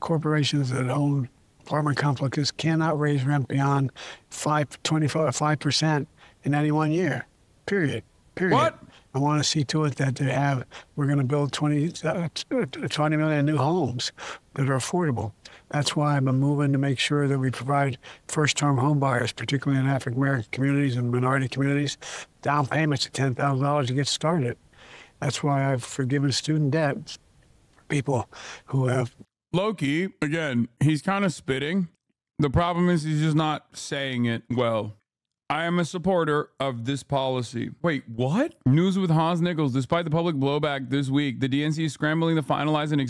corporations that own apartment complexes cannot raise rent beyond 5% in any 1 year, period. What? I want to see to it that we're going to build 20 million new homes that are affordable. That's why I'm moving to make sure that we provide first-time home buyers, particularly in African-American communities and minority communities, down payments of $10,000 to get started. That's why I've forgiven student debt for people who have... Loki, again, he's kind of spitting. The problem is he's just not saying it well. I am a supporter of this policy. Wait, what? News with Hans Nichols. Despite the public blowback this week, the DNC is scrambling to finalize and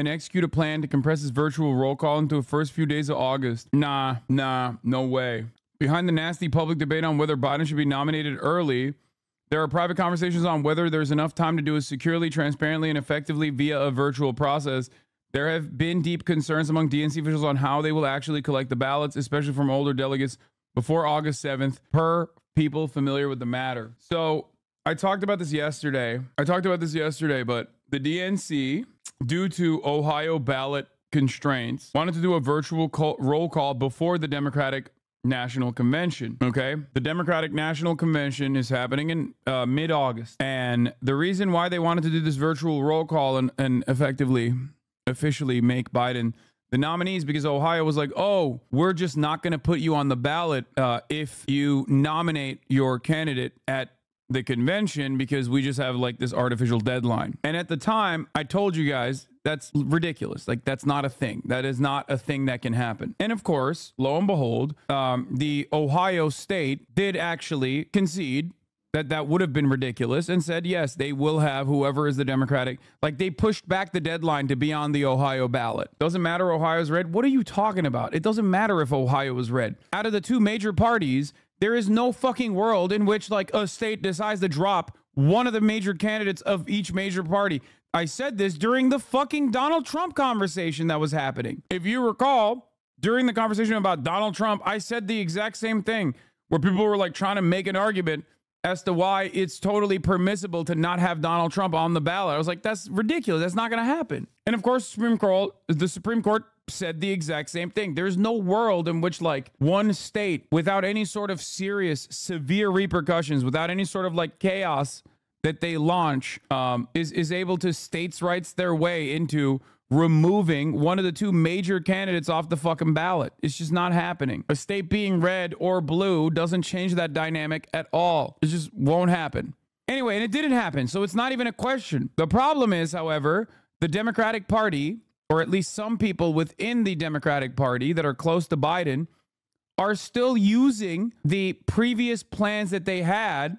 execute a plan to compress its virtual roll call into the first few days of August. Nah, no way. Behind the nasty public debate on whether Biden should be nominated early, there are private conversations on whether there's enough time to do it securely, transparently, and effectively via a virtual process. There have been deep concerns among DNC officials on how they will actually collect the ballots, especially from older delegates, before August 7th, per people familiar with the matter. So I talked about this yesterday. But the DNC, due to Ohio ballot constraints, wanted to do a virtual roll call before the Democratic National Convention. Okay. The Democratic National Convention is happening in mid-August. And the reason why they wanted to do this virtual roll call and officially make Biden the nominees, because Ohio was like, oh, we're just not going to put you on the ballot if you nominate your candidate at the convention, because we just have like this artificial deadline. And at the time, I told you guys that's ridiculous. Like, that's not a thing. That is not a thing that can happen. And of course, lo and behold, the Ohio state did actually concede that would have been ridiculous and said, yes, they will have whoever is the Democratic. Like, they pushed back the deadline to be on the Ohio ballot. Doesn't matter Ohio's red. What are you talking about? It doesn't matter if Ohio is red. Out of the two major parties, there is no fucking world in which like a state decides to drop one of the major candidates of each major party. I said this during the fucking Donald Trump conversation that was happening. If you recall, during the conversation about Donald Trump, I said the exact same thing, where people were like trying to make an argument as to why it's totally permissible to not have Donald Trump on the ballot. I was like, that's ridiculous. That's not going to happen. And of course, the Supreme Court said the exact same thing. There's no world in which like one state, without any sort of serious, severe repercussions, without any sort of like chaos that they launch, is able to states' rights their way into removing one of the two major candidates off the fucking ballot. It's just not happening. A state being red or blue doesn't change that dynamic at all. It just won't happen. Anyway, and it didn't happen, so it's not even a question. The problem is, however, the Democratic Party, or at least some people within the Democratic Party that are close to Biden, are still using the previous plans that they had.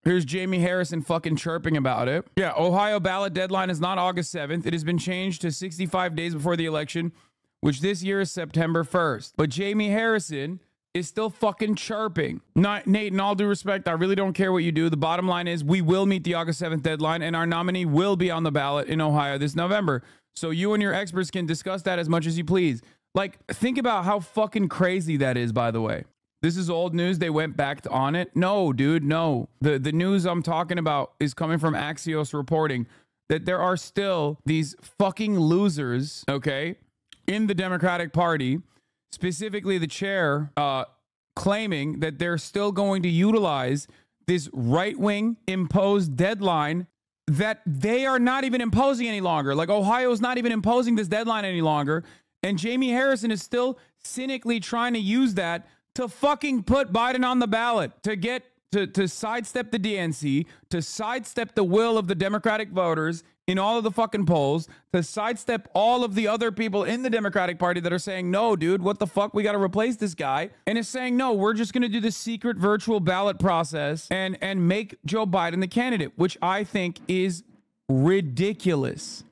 Here's Jamie Harrison fucking chirping about it. Yeah, Ohio ballot deadline is not August 7th. It has been changed to 65 days before the election, which this year is September 1st. But Jamie Harrison is still fucking chirping. Nate, in all due respect, I really don't care what you do. The bottom line is we will meet the August 7th deadline, and our nominee will be on the ballot in Ohio this November. So you and your experts can discuss that as much as you please. Like, think about how fucking crazy that is, by the way. This is old news. They went back on it. No, dude, no. The news I'm talking about is coming from Axios reporting that there are still these fucking losers, okay, in the Democratic Party, specifically the chair, claiming that they're still going to utilize this right-wing imposed deadline that they are not even imposing any longer. Like, Ohio is not even imposing this deadline any longer. And Jamie Harrison is still cynically trying to use that to fucking put Biden on the ballot, to get to sidestep the DNC, to sidestep the will of the Democratic voters in all of the fucking polls, to sidestep all of the other people in the Democratic Party that are saying, no, dude, what the fuck? We got to replace this guy. And is saying, no, we're just going to do the secret virtual ballot process and make Joe Biden the candidate, which I think is ridiculous,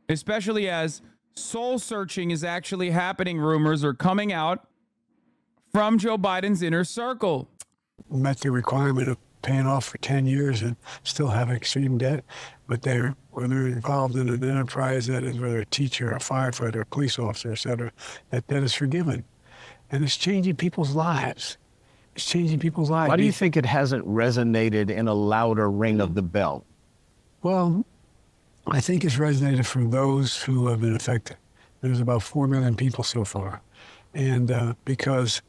especially as soul searching is actually happening. Rumors are coming out from Joe Biden's inner circle. Met the requirement of paying off for 10 years and still have extreme debt, but when they're involved in an enterprise that is whether a teacher, a firefighter, a police officer, et cetera, that debt is forgiven. And it's changing people's lives. It's changing people's lives. Why do you think it hasn't resonated in a louder ring of the bell? Well, I think it's resonated for those who have been affected. There's about 4 million people so far. And because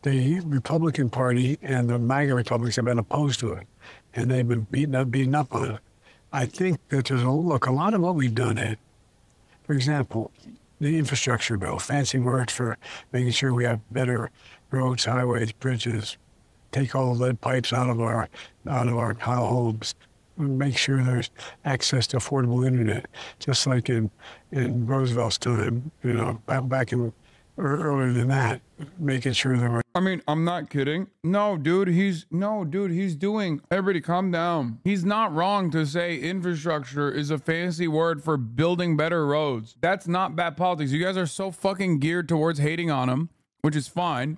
the Republican Party and the MAGA Republicans have been opposed to it, and they've been beaten up on it. I think that there's a lot of what we've done, Ed. For example, the infrastructure bill, fancy word for making sure we have better roads, highways, bridges, take all the lead pipes out of our homes, make sure there's access to affordable internet, just like in Roosevelt's time, back in earlier than that, making sure there were. I mean, I'm not kidding. No, dude, he's doing, everybody calm down. He's not wrong to say infrastructure is a fancy word for building better roads. That's not bad politics. You guys are so fucking geared towards hating on him, which is fine.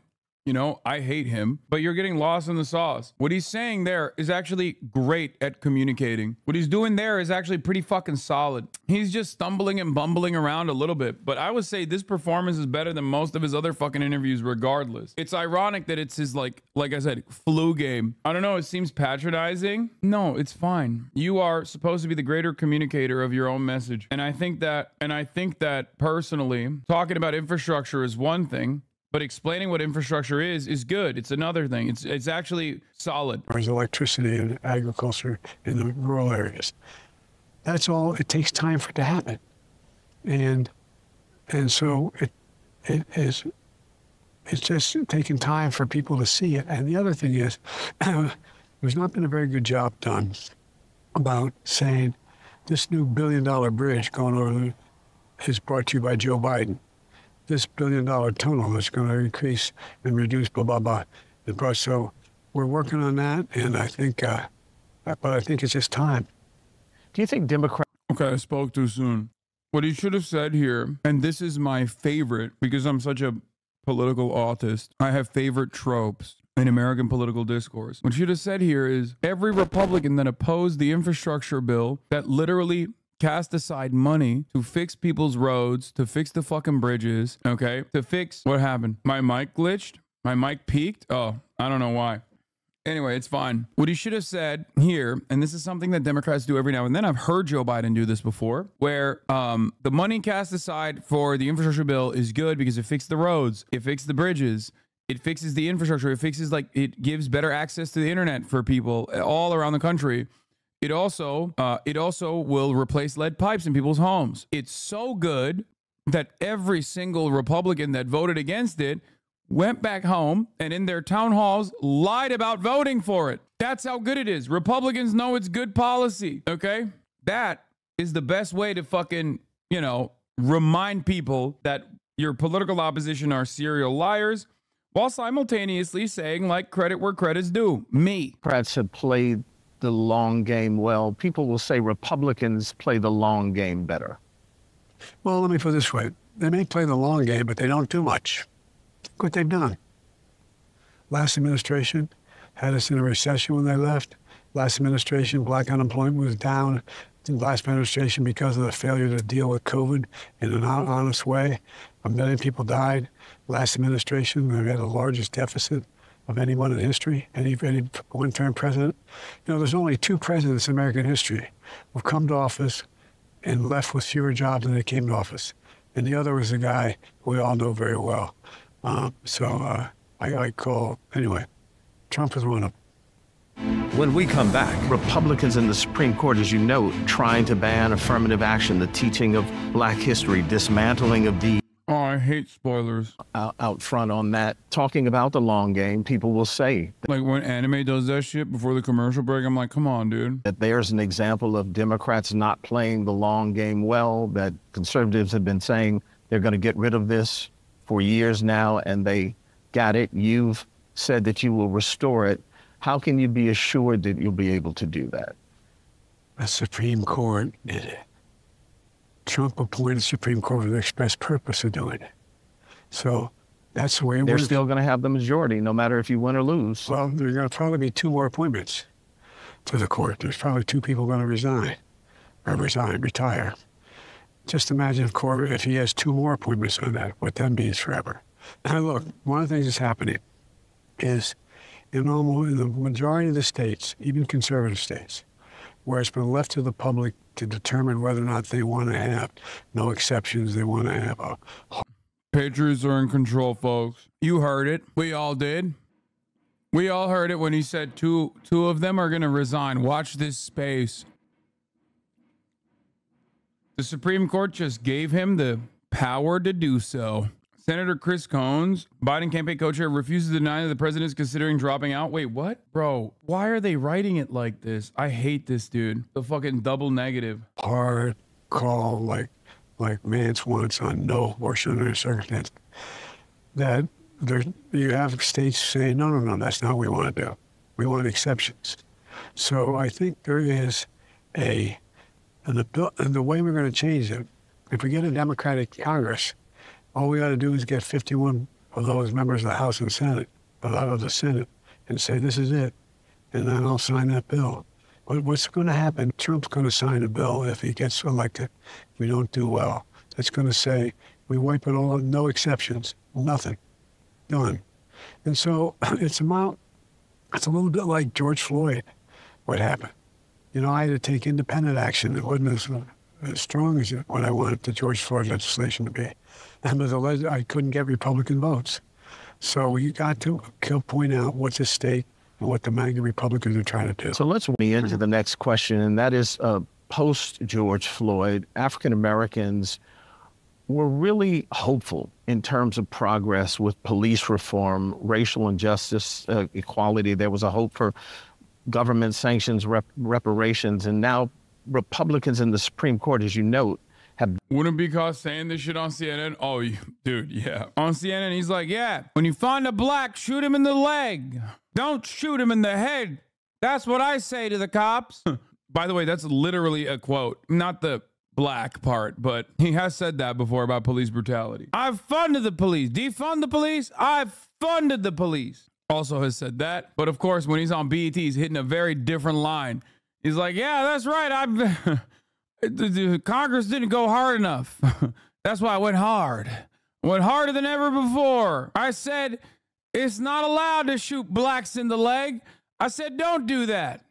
I hate him, but you're getting lost in the sauce. What he's saying there is actually great at communicating. What he's doing there is actually pretty fucking solid. He's just stumbling and bumbling around a little bit, but I would say this performance is better than most of his other fucking interviews regardless. It's ironic that it's his, like I said, flu game. I don't know, it seems patronizing. No, it's fine. You are supposed to be the greater communicator of your own message. And I think that personally, talking about infrastructure is one thing, but explaining what infrastructure is good. It's another thing. It's actually solid. There's electricity and agriculture in the rural areas. That's all. It takes time for it to happen, and so it's just taking time for people to see it. And the other thing is, there's not been a very good job done about saying this new $1 billion bridge going over is brought to you by Joe Biden. This $1 billion tunnel that's going to increase and reduce blah, blah, blah. So we're working on that, and I think it's just time. Do you think Democrats... Okay, I spoke too soon. What he should have said here, and this is my favorite, because I'm such a political autist, I have favorite tropes in American political discourse. What he should have said here is, every Republican that opposed the infrastructure bill that literally cast aside money to fix people's roads, to fix the fucking bridges, okay? To fix, what happened? My mic glitched? My mic peaked? Oh, I don't know why. Anyway, it's fine. What he should have said here, and this is something that Democrats do every now and then, I've heard Joe Biden do this before, where the money cast aside for the infrastructure bill is good because it fixed the roads, it fixed the bridges, it fixes the infrastructure, it fixes, it gives better access to the internet for people all around the country. It also will replace lead pipes in people's homes. It's so good that every single Republican that voted against it went back home and in their town halls lied about voting for it. That's how good it is. Republicans know it's good policy, okay? That is the best way to fucking, remind people that your political opposition are serial liars while simultaneously saying, credit where credit's due. Me. Democrats have played the long game well. People will say Republicans play the long game better. Well, let me put it this way. They may play the long game, but they don't do much. Look what they've done. Last administration had us in a recession when they left. Last administration, black unemployment was down. The last administration, because of the failure to deal with COVID in an honest way, 1 million people died. Last administration, we had the largest deficit of anyone in history, any one-term president. There's only 2 presidents in American history who've come to office and left with fewer jobs than they came to office. And the other was a guy we all know very well. I call, anyway, Trump is one of them. When we come back, Republicans in the Supreme Court, as you know, trying to ban affirmative action, the teaching of Black history, dismantling of the... Oh, I hate spoilers. Out front on that, talking about the long game, people will say... Like when anime does that shit before the commercial break, I'm like, come on, dude. That there's an example of Democrats not playing the long game well, that conservatives have been saying they're going to get rid of this for years now, and they got it. You've said that you will restore it. How can you be assured that you'll be able to do that? The Supreme Court did it. Trump appointed the Supreme Court for the express purpose of doing it. So that's the way it They're works. still going to have the majority, no matter if you win or lose. Well, there's going to probably be 2 more appointments. to the court. There's probably 2 people going to retire. Just imagine if he has 2 more appointments on that, what that means forever. Now look, one of the things that's happening is in the majority of the states, even conservative states, where it's been left to the public to determine whether or not they want to have no exceptions, they want to have a... Patriots are in control, folks. You heard it. We all did. We all heard it when he said two of them are going to resign. Watch this space. The Supreme Court just gave him the power to do so. Senator Chris Coons, Biden campaign co-chair, refuses to deny that the president is considering dropping out. Wait, what? Bro, why are they writing it like this? I hate this dude. The fucking double negative. Hard call like Mance wants on no abortion under circumstances. That you have states saying, no, that's not what we want to do. We want exceptions. So I think there is and the way we're going to change it, if we get a Democratic Congress, all we got to do is get 51 of those members of the House and Senate, of the Senate, and say, this is it. And then I'll sign that bill. But what's going to happen? Trump's going to sign a bill if he gets elected. We don't do well. That's going to say, we wipe it all, no exceptions, nothing, done. And so it's a little bit like George Floyd, what happened. You know, I had to take independent action. It wasn't as strong as what I wanted the George Floyd legislation to be. And I couldn't get Republican votes. So we got to point out what's at stake and what the MAGA Republicans are trying to do. So let's move into the next question, and that is post-George Floyd, African Americans were really hopeful in terms of progress with police reform, racial injustice, equality. There was a hope for government sanctions, reparations, and now Republicans in the Supreme Court, as you note, have... Wouldn't be caught saying this shit on CNN? Oh, dude, yeah. On CNN, he's like, yeah, when you find a black, shoot him in the leg. Don't shoot him in the head. That's what I say to the cops. By the way, that's literally a quote, not the black part, but he has said that before about police brutality. I've funded the police. Defund the police. I've funded the police. Also has said that. But of course, when he's on BET, he's hitting a very different line. He's like, yeah, that's right. The Congress didn't go hard enough. That's why I went hard. Went harder than ever before. I said, it's not allowed to shoot blacks in the leg. I said, don't do that.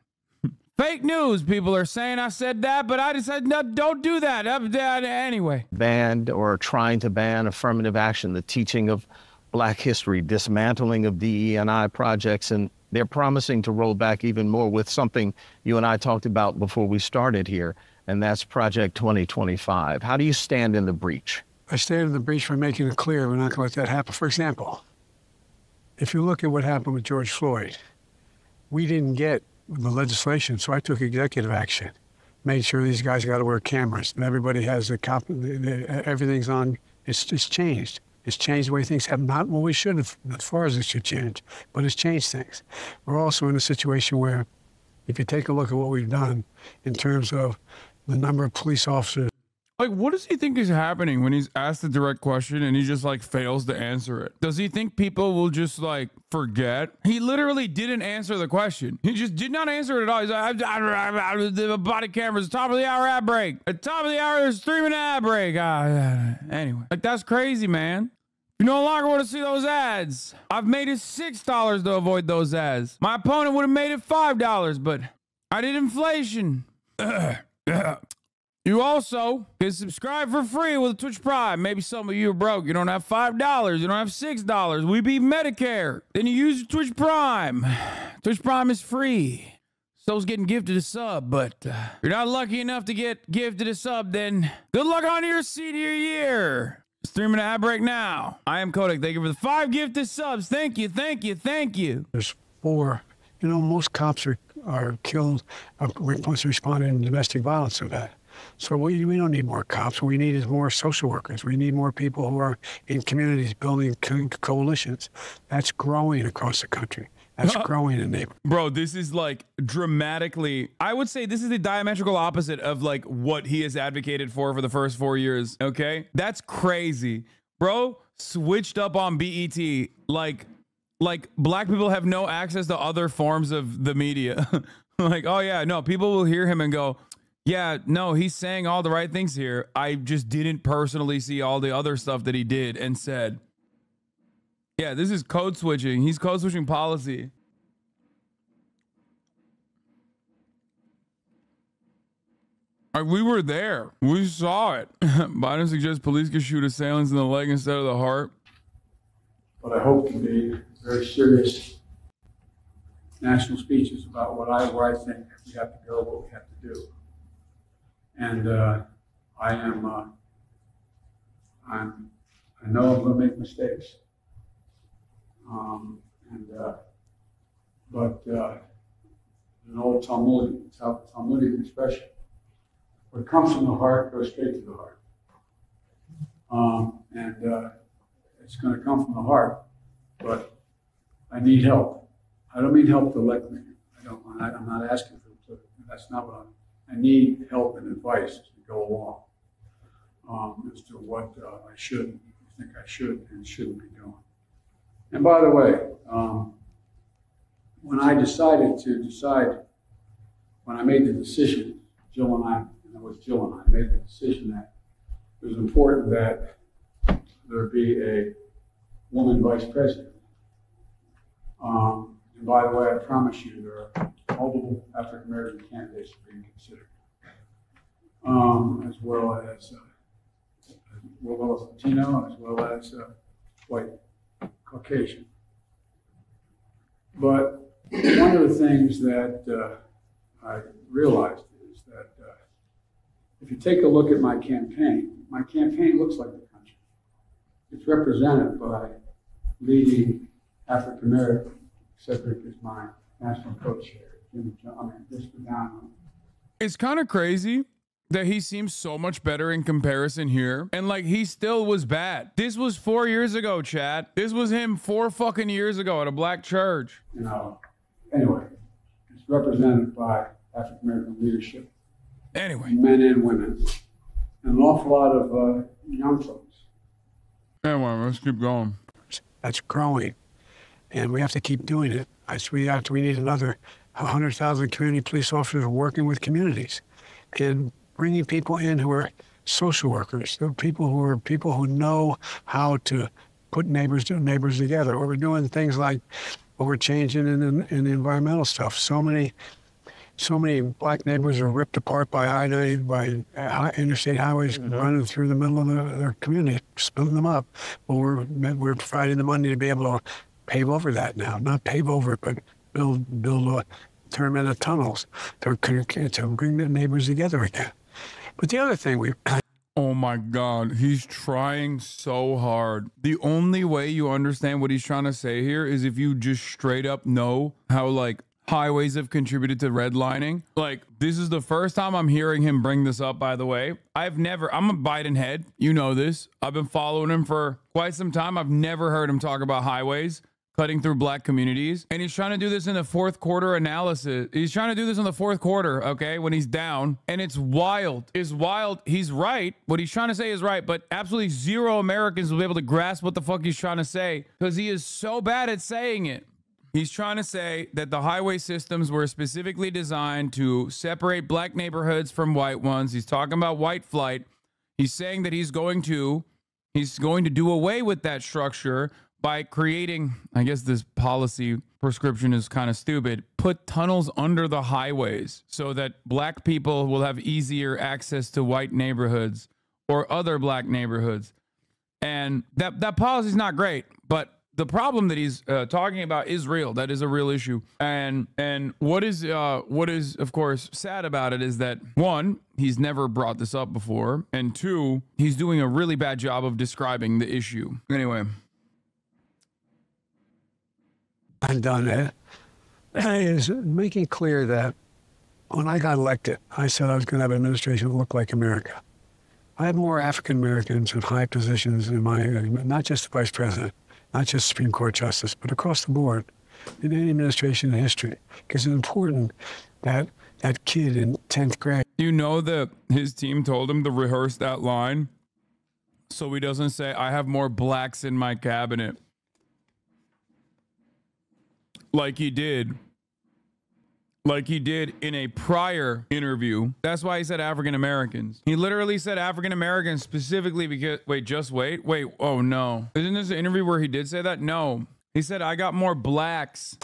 Fake news, people are saying I said that, but I decided, no, don't do that. Anyway. Banned or trying to ban affirmative action, the teaching of Black history, dismantling of DE&I projects, and they're promising to roll back even more with something you and I talked about before we started here, and that's Project 2025. How do you stand in the breach? I stand in the breach by making it clear we're not going to let that happen. For example, if you look at what happened with George Floyd, we didn't get the legislation, so I took executive action, made sure these guys got to wear cameras, and everybody has a copy, everything's on. It's changed. It's changed the way things have, not what we should have, as far as it should change, but it's changed things. We're also in a situation where, if you take a look at what we've done in terms of the number of police officers. Like, what does he think is happening when he's asked a direct question and he just like fails to answer it? Does he think people will just like forget? He literally didn't answer the question. He just did not answer it at all. He's like, the body cameras, top of the hour ad break. At top of the hour, there's 3-minute ad break. Anyway, like that's crazy, man. You no longer want to see those ads. I've made it $6 to avoid those ads. My opponent would have made it $5, but I did inflation. You also can subscribe for free with Twitch Prime. Maybe some of you are broke. You don't have $5. You don't have $6. We beat Medicare. Then you use Twitch Prime. Twitch Prime is free. So's getting gifted a sub, but if you're not lucky enough to get gifted a sub, then good luck on your senior year. Streaming an ad break now. I am Kodak. Thank you for the 5 gifted subs. Thank you, thank you, thank you. There's 4. You know, most cops are killed once responding in domestic violence of that. So we don't need more cops. What we need is more social workers. We need more people who are in communities building coalitions. That's growing across the country. That's growing in neighborhoods. Bro, this is like dramatically, I would say this is the diametrical opposite of like what he has advocated for the first 4 years, okay? That's crazy. Bro switched up on BET like like black people have no access to other forms of the media. Like, oh yeah, no, people will hear him and go, yeah, no, he's saying all the right things here. I just didn't personally see all the other stuff that he did and said. Yeah, this is code switching. He's code switching policy. We were there. We saw it. Biden suggests police could shoot assailants in the leg instead of the heart. But I hope to be very serious national speeches about where I think we have to go, what we have to do. And I know I'm going to make mistakes. But an old Talmudic expression, what comes from the heart goes straight to the heart. It's going to come from the heart, but I need help. I don't mean help to elect me. I'm not asking for, that's not what I need help and advice as we go along as to what I should think I should and shouldn't be doing. And by the way, when I made the decision, Jill and I made the decision that it was important that there be a woman vice president. And by the way, I promise you, there are multiple African American candidates being considered, as well as Latino, as well as white, Caucasian. But one of the things that I realized is that if you take a look at my campaign looks like the country. It's represented by leading African American. Cedric is my national co-chair. It's kind of crazy that he seems so much better in comparison here. And like, he still was bad. This was 4 years ago, Chad. This was him 4 fucking years ago at a black church. You know, anyway, it's represented by African American leadership. Anyway. Men and women. And an awful lot of young folks. Anyway, let's keep going. That's growing. And we have to keep doing it. We need another 100,000 community police officers working with communities and bringing people in who are social workers, people who know how to put neighbors together. Or we're doing things like what we're changing in the environmental stuff. So many black neighborhoods are ripped apart by I-90, by interstate highways running through the middle of their community, splitting them up. Well, we're providing the money to be able to pave over that now. Not pave over it, but build turn into tunnels to bring the neighbors together again. But the other thing oh my God, he's trying so hard. The only way you understand what he's trying to say here is if you just straight up know how like highways have contributed to redlining. Like, this is the first time I'm hearing him bring this up, by the way. I'm a Biden head. You know this. I've been following him for quite some time. I've never heard him talk about highways cutting through black communities. And he's trying to do this in the fourth quarter analysis. He's trying to do this in the fourth quarter, okay, when he's down. And it's wild. It's wild. He's right. What he's trying to say is right, but absolutely zero Americans will be able to grasp what the fuck he's trying to say because he is so bad at saying it. He's trying to say that the highway systems were specifically designed to separate black neighborhoods from white ones. He's talking about white flight. He's saying that he's going to do away with that structure by creating, I guess this policy prescription is kind of stupid, put tunnels under the highways so that black people will have easier access to white neighborhoods or other black neighborhoods. And that policy is not great, but the problem that he's talking about is real. That is a real issue. And what is of course sad about it is that one, he's never brought this up before, and two, he's doing a really bad job of describing the issue. Anyway, I've done it. Is making clear that when I got elected, I said I was going to have an administration that looked like America. I have more African Americans in high positions in my, not just the vice president, not just Supreme Court justice, but across the board in any administration in history. Because it's important that that kid in 10th grade. You know that his team told him to rehearse that line so he doesn't say, I have more blacks in my cabinet. like he did in a prior interview. That's why he said African Americans. He literally said African Americans specifically because, wait, oh no. Isn't this an interview where he did say that? No. He said, I got more blacks.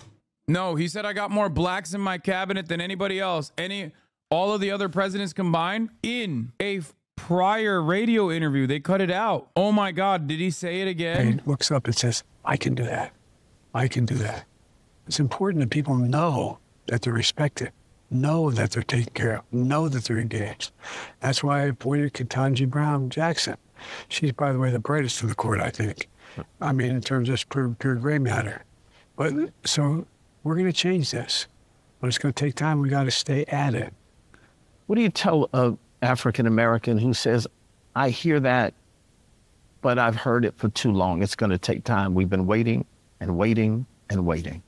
No, he said, I got more blacks in my cabinet than anybody else. All of the other presidents combined in a prior radio interview. They cut it out. Oh my God. Did he say it again? He looks up and says, I can do that. I can do that. It's important that people know that they're respected, know that they're taken care of, know that they're engaged. That's why I appointed Ketanji Brown Jackson. She's, by the way, the brightest in the court, I think. I mean, in terms of pure gray matter. But so we're going to change this, but it's going to take time. We got to stay at it. What do you tell an African American who says, I hear that, but I've heard it for too long. It's going to take time. We've been waiting and waiting and waiting.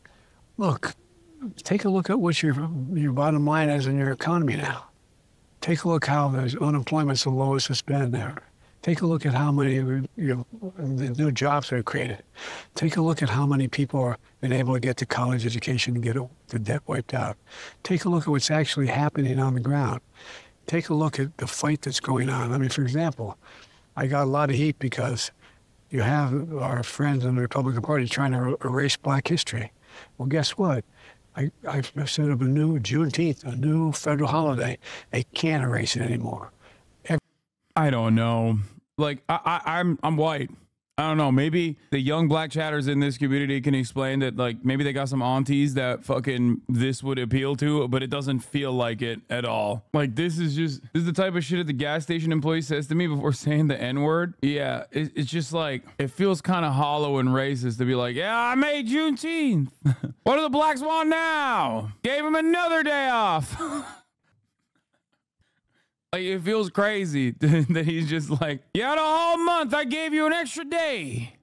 Look, take a look at what your bottom line is in your economy now. Take a look how the unemployment's the lowest it's been there. Take a look at how many the new jobs are created. Take a look at how many people have been able to get to college education and get the debt wiped out. Take a look at what's actually happening on the ground. Take a look at the fight that's going on. I mean, for example, I got a lot of heat because you have our friends in the Republican Party trying to erase Black history. Well, guess what? I've set up a new Juneteenth, a new federal holiday. They can't erase it anymore. I don't know. Like, I'm white. I don't know. Maybe the young black chatters in this community can explain that, like, maybe they got some aunties that fucking this would appeal to, but it doesn't feel like it at all. Like, this is the type of shit that the gas station employee says to me before saying the N-word. Yeah, it's just like, it feels kind of hollow and racist to be like, yeah, I made Juneteenth. What do the blacks want now? Gave them another day off. Like, it feels crazy that he's just like, you had a whole month. I gave you an extra day.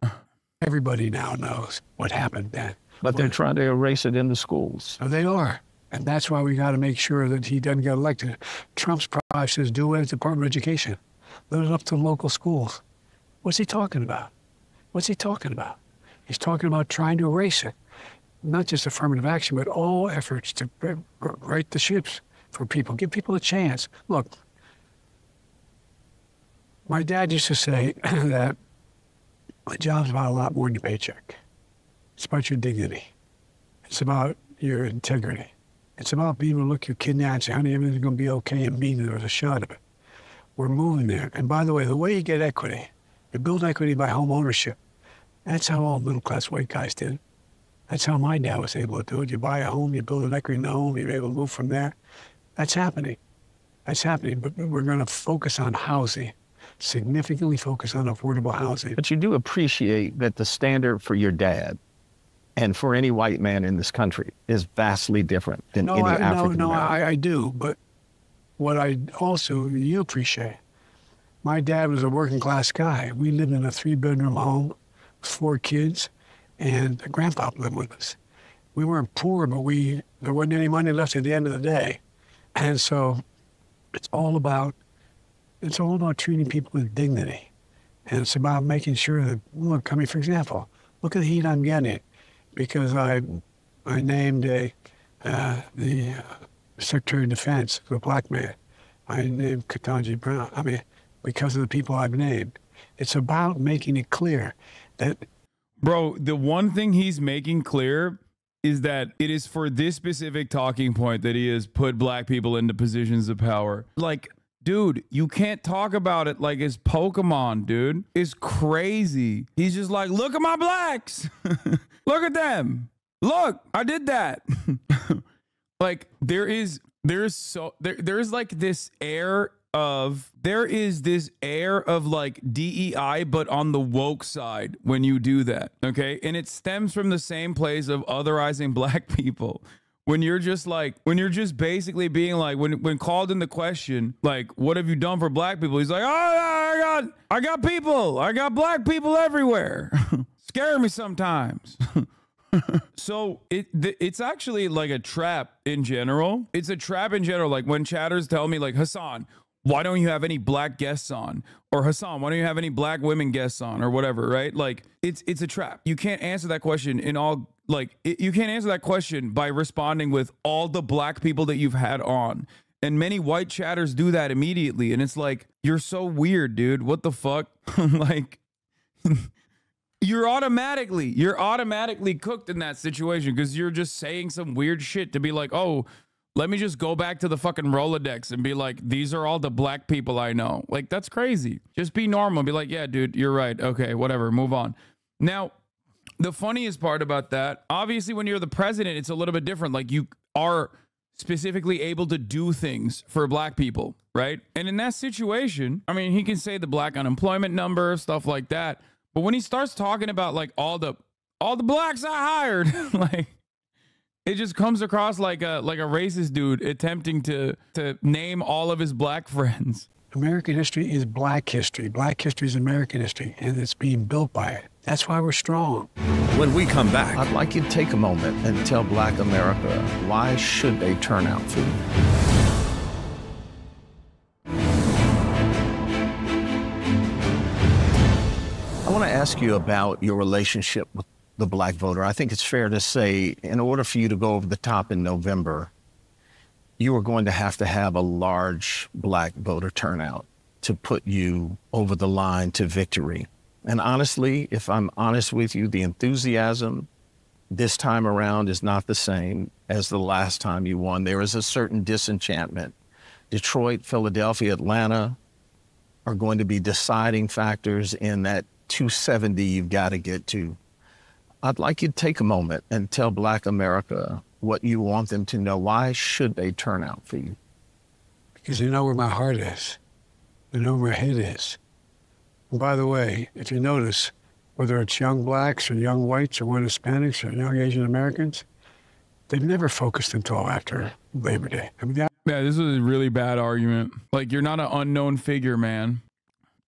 Everybody now knows what happened then. But they're trying to erase it in the schools. So they are. And that's why we got to make sure that he doesn't get elected. Trump's probably says, do it at the Department of Education. Let it up to local schools. What's he talking about? What's he talking about? He's talking about trying to erase it. Not just affirmative action, but all efforts to right the ships for people. Give people a chance. Look, my dad used to say that a job's about a lot more than your paycheck. It's about your dignity. It's about your integrity. It's about being able to look your kid in the eye and say, honey, everything's going to be okay, and mean there's a shot of it. We're moving there. And by the way, the way you get equity, you build equity by home ownership. That's how all middle-class white guys did. That's how my dad was able to do it. You buy a home, you build an equity in the home, you're able to move from there. That's happening. That's happening. But we're going to focus on housing. Significantly focus on affordable housing. But you do appreciate that the standard for your dad and for any white man in this country is vastly different than any African American. No, I do. But what you appreciate, my dad was a working class guy. We lived in a 3-bedroom home with 4 kids, and grandpa lived with us. We weren't poor, but there wasn't any money left at the end of the day. And so it's all about treating people with dignity. And it's about making sure that, look, I mean, for example, look at the heat I'm getting because I named the Secretary of Defense, a black man. I named Ketanji Brown. I mean, because of the people I've named. It's about making it clear that... Bro, the one thing he's making clear is that it is for this specific talking point that he has put black people into positions of power. Like... Dude, you can't talk about it like it's Pokemon, dude. It's crazy. He's just like, look at my blacks. Look at them. Look, I did that. Like, there's like this air of like DEI, but on the woke side when you do that. Okay. And it stems from the same place of otherizing black people. When you're just basically being like, when called in the question, like, what have you done for black people? He's like, oh, I got people. I got black people everywhere. Scare me sometimes. So it's actually like a trap in general. It's a trap in general. Like when chatters tell me like, Hasan, why don't you have any black guests on? Or Hasan, why don't you have any black women guests on or whatever, right? Like it's a trap. You can't answer that question in all you can't answer that question by responding with all the black people that you've had on. And many white chatters do that immediately. And it's like, you're so weird, dude. What the fuck? Like, you're automatically cooked in that situation because you're just saying some weird shit to be like, oh, let me just go back to the fucking Rolodex and be like, these are all the black people I know. Like, that's crazy. Just be normal. Be like, yeah, dude, you're right. Okay, whatever. Move on. Now, the funniest part about that, obviously, when you're the president, it's a little bit different. Like, you are specifically able to do things for black people, right? And in that situation, I mean, he can say the black unemployment number, stuff like that. But when he starts talking about like all the blacks I hired, like, it just comes across like a racist dude attempting to name all of his black friends. American history is black history. Black history is American history, and it's being built by it. That's why we're strong. When we come back, I'd like you to take a moment and tell Black America, why should they turn out for you? I want to ask you about your relationship with the black voter. I think it's fair to say, in order for you to go over the top in November, you are going to have a large black voter turnout to put you over the line to victory. And honestly, if I'm honest with you, the enthusiasm this time around is not the same as the last time you won. There is a certain disenchantment. Detroit, Philadelphia, Atlanta are going to be deciding factors in that 270 you've got to get to. I'd like you to take a moment and tell Black America what you want them to know. Why should they turn out for you? Because they know where my heart is. They know where my head is. And by the way, if you notice, whether it's young blacks or young whites or young Hispanics or young Asian Americans, they've never focused until after Labor Day. I mean, yeah, this is a really bad argument. Like, you're not an unknown figure, man.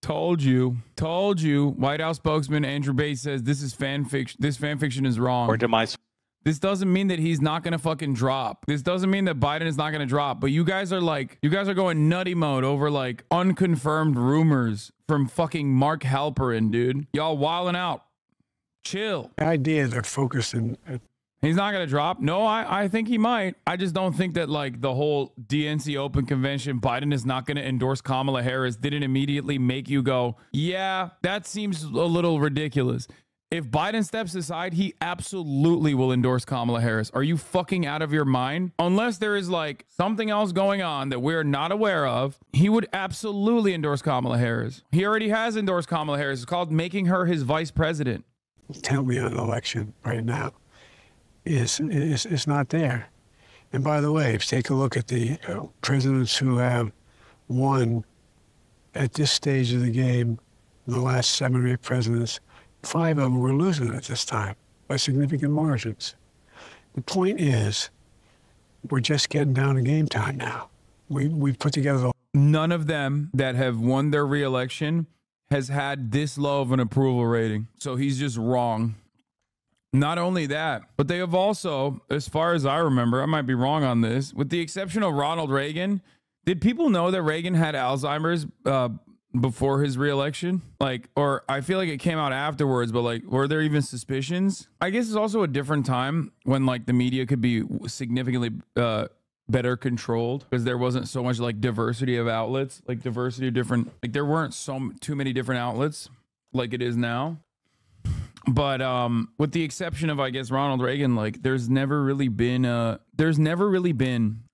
Told you. White House spokesman Andrew Bates says this is fan fiction. This fan fiction is wrong. Or demise. This doesn't mean that he's not gonna fucking drop. This doesn't mean that Biden is not gonna drop. But you guys are going nutty mode over like unconfirmed rumors from fucking Mark Halperin, dude. Y'all wilding out. Chill. The idea they're focusing. He's not gonna drop. No, I think he might. I just don't think that like the whole DNC open convention, Biden is not gonna endorse Kamala Harris, didn't immediately make you go, yeah, that seems a little ridiculous. If Biden steps aside, he absolutely will endorse Kamala Harris. Are you fucking out of your mind? Unless there is like something else going on that we're not aware of, he would absolutely endorse Kamala Harris. He already has endorsed Kamala Harris. It's called making her his vice president. Tell me on an election right now is not there. And by the way, if you take a look at the presidents who have won at this stage of the game, the last 7 or 8 presidents, 5 of them were losing at this time by significant margins. The point is, we're just getting down to game time now. We've put together none of them that have won their re-election has had this low of an approval rating. So he's just wrong. Not only that, but they have also, as far as I remember, I might be wrong on this, with the exception of Ronald Reagan, did people know that Reagan had Alzheimer's before his re-election? Like, or I feel like it came out afterwards, but like, were there even suspicions? I guess it's also a different time when like the media could be significantly better controlled because there wasn't so much like diversity of outlets, like diversity of different, like there weren't too many different outlets like it is now. But with the exception of, I guess, Ronald Reagan, like there's never really been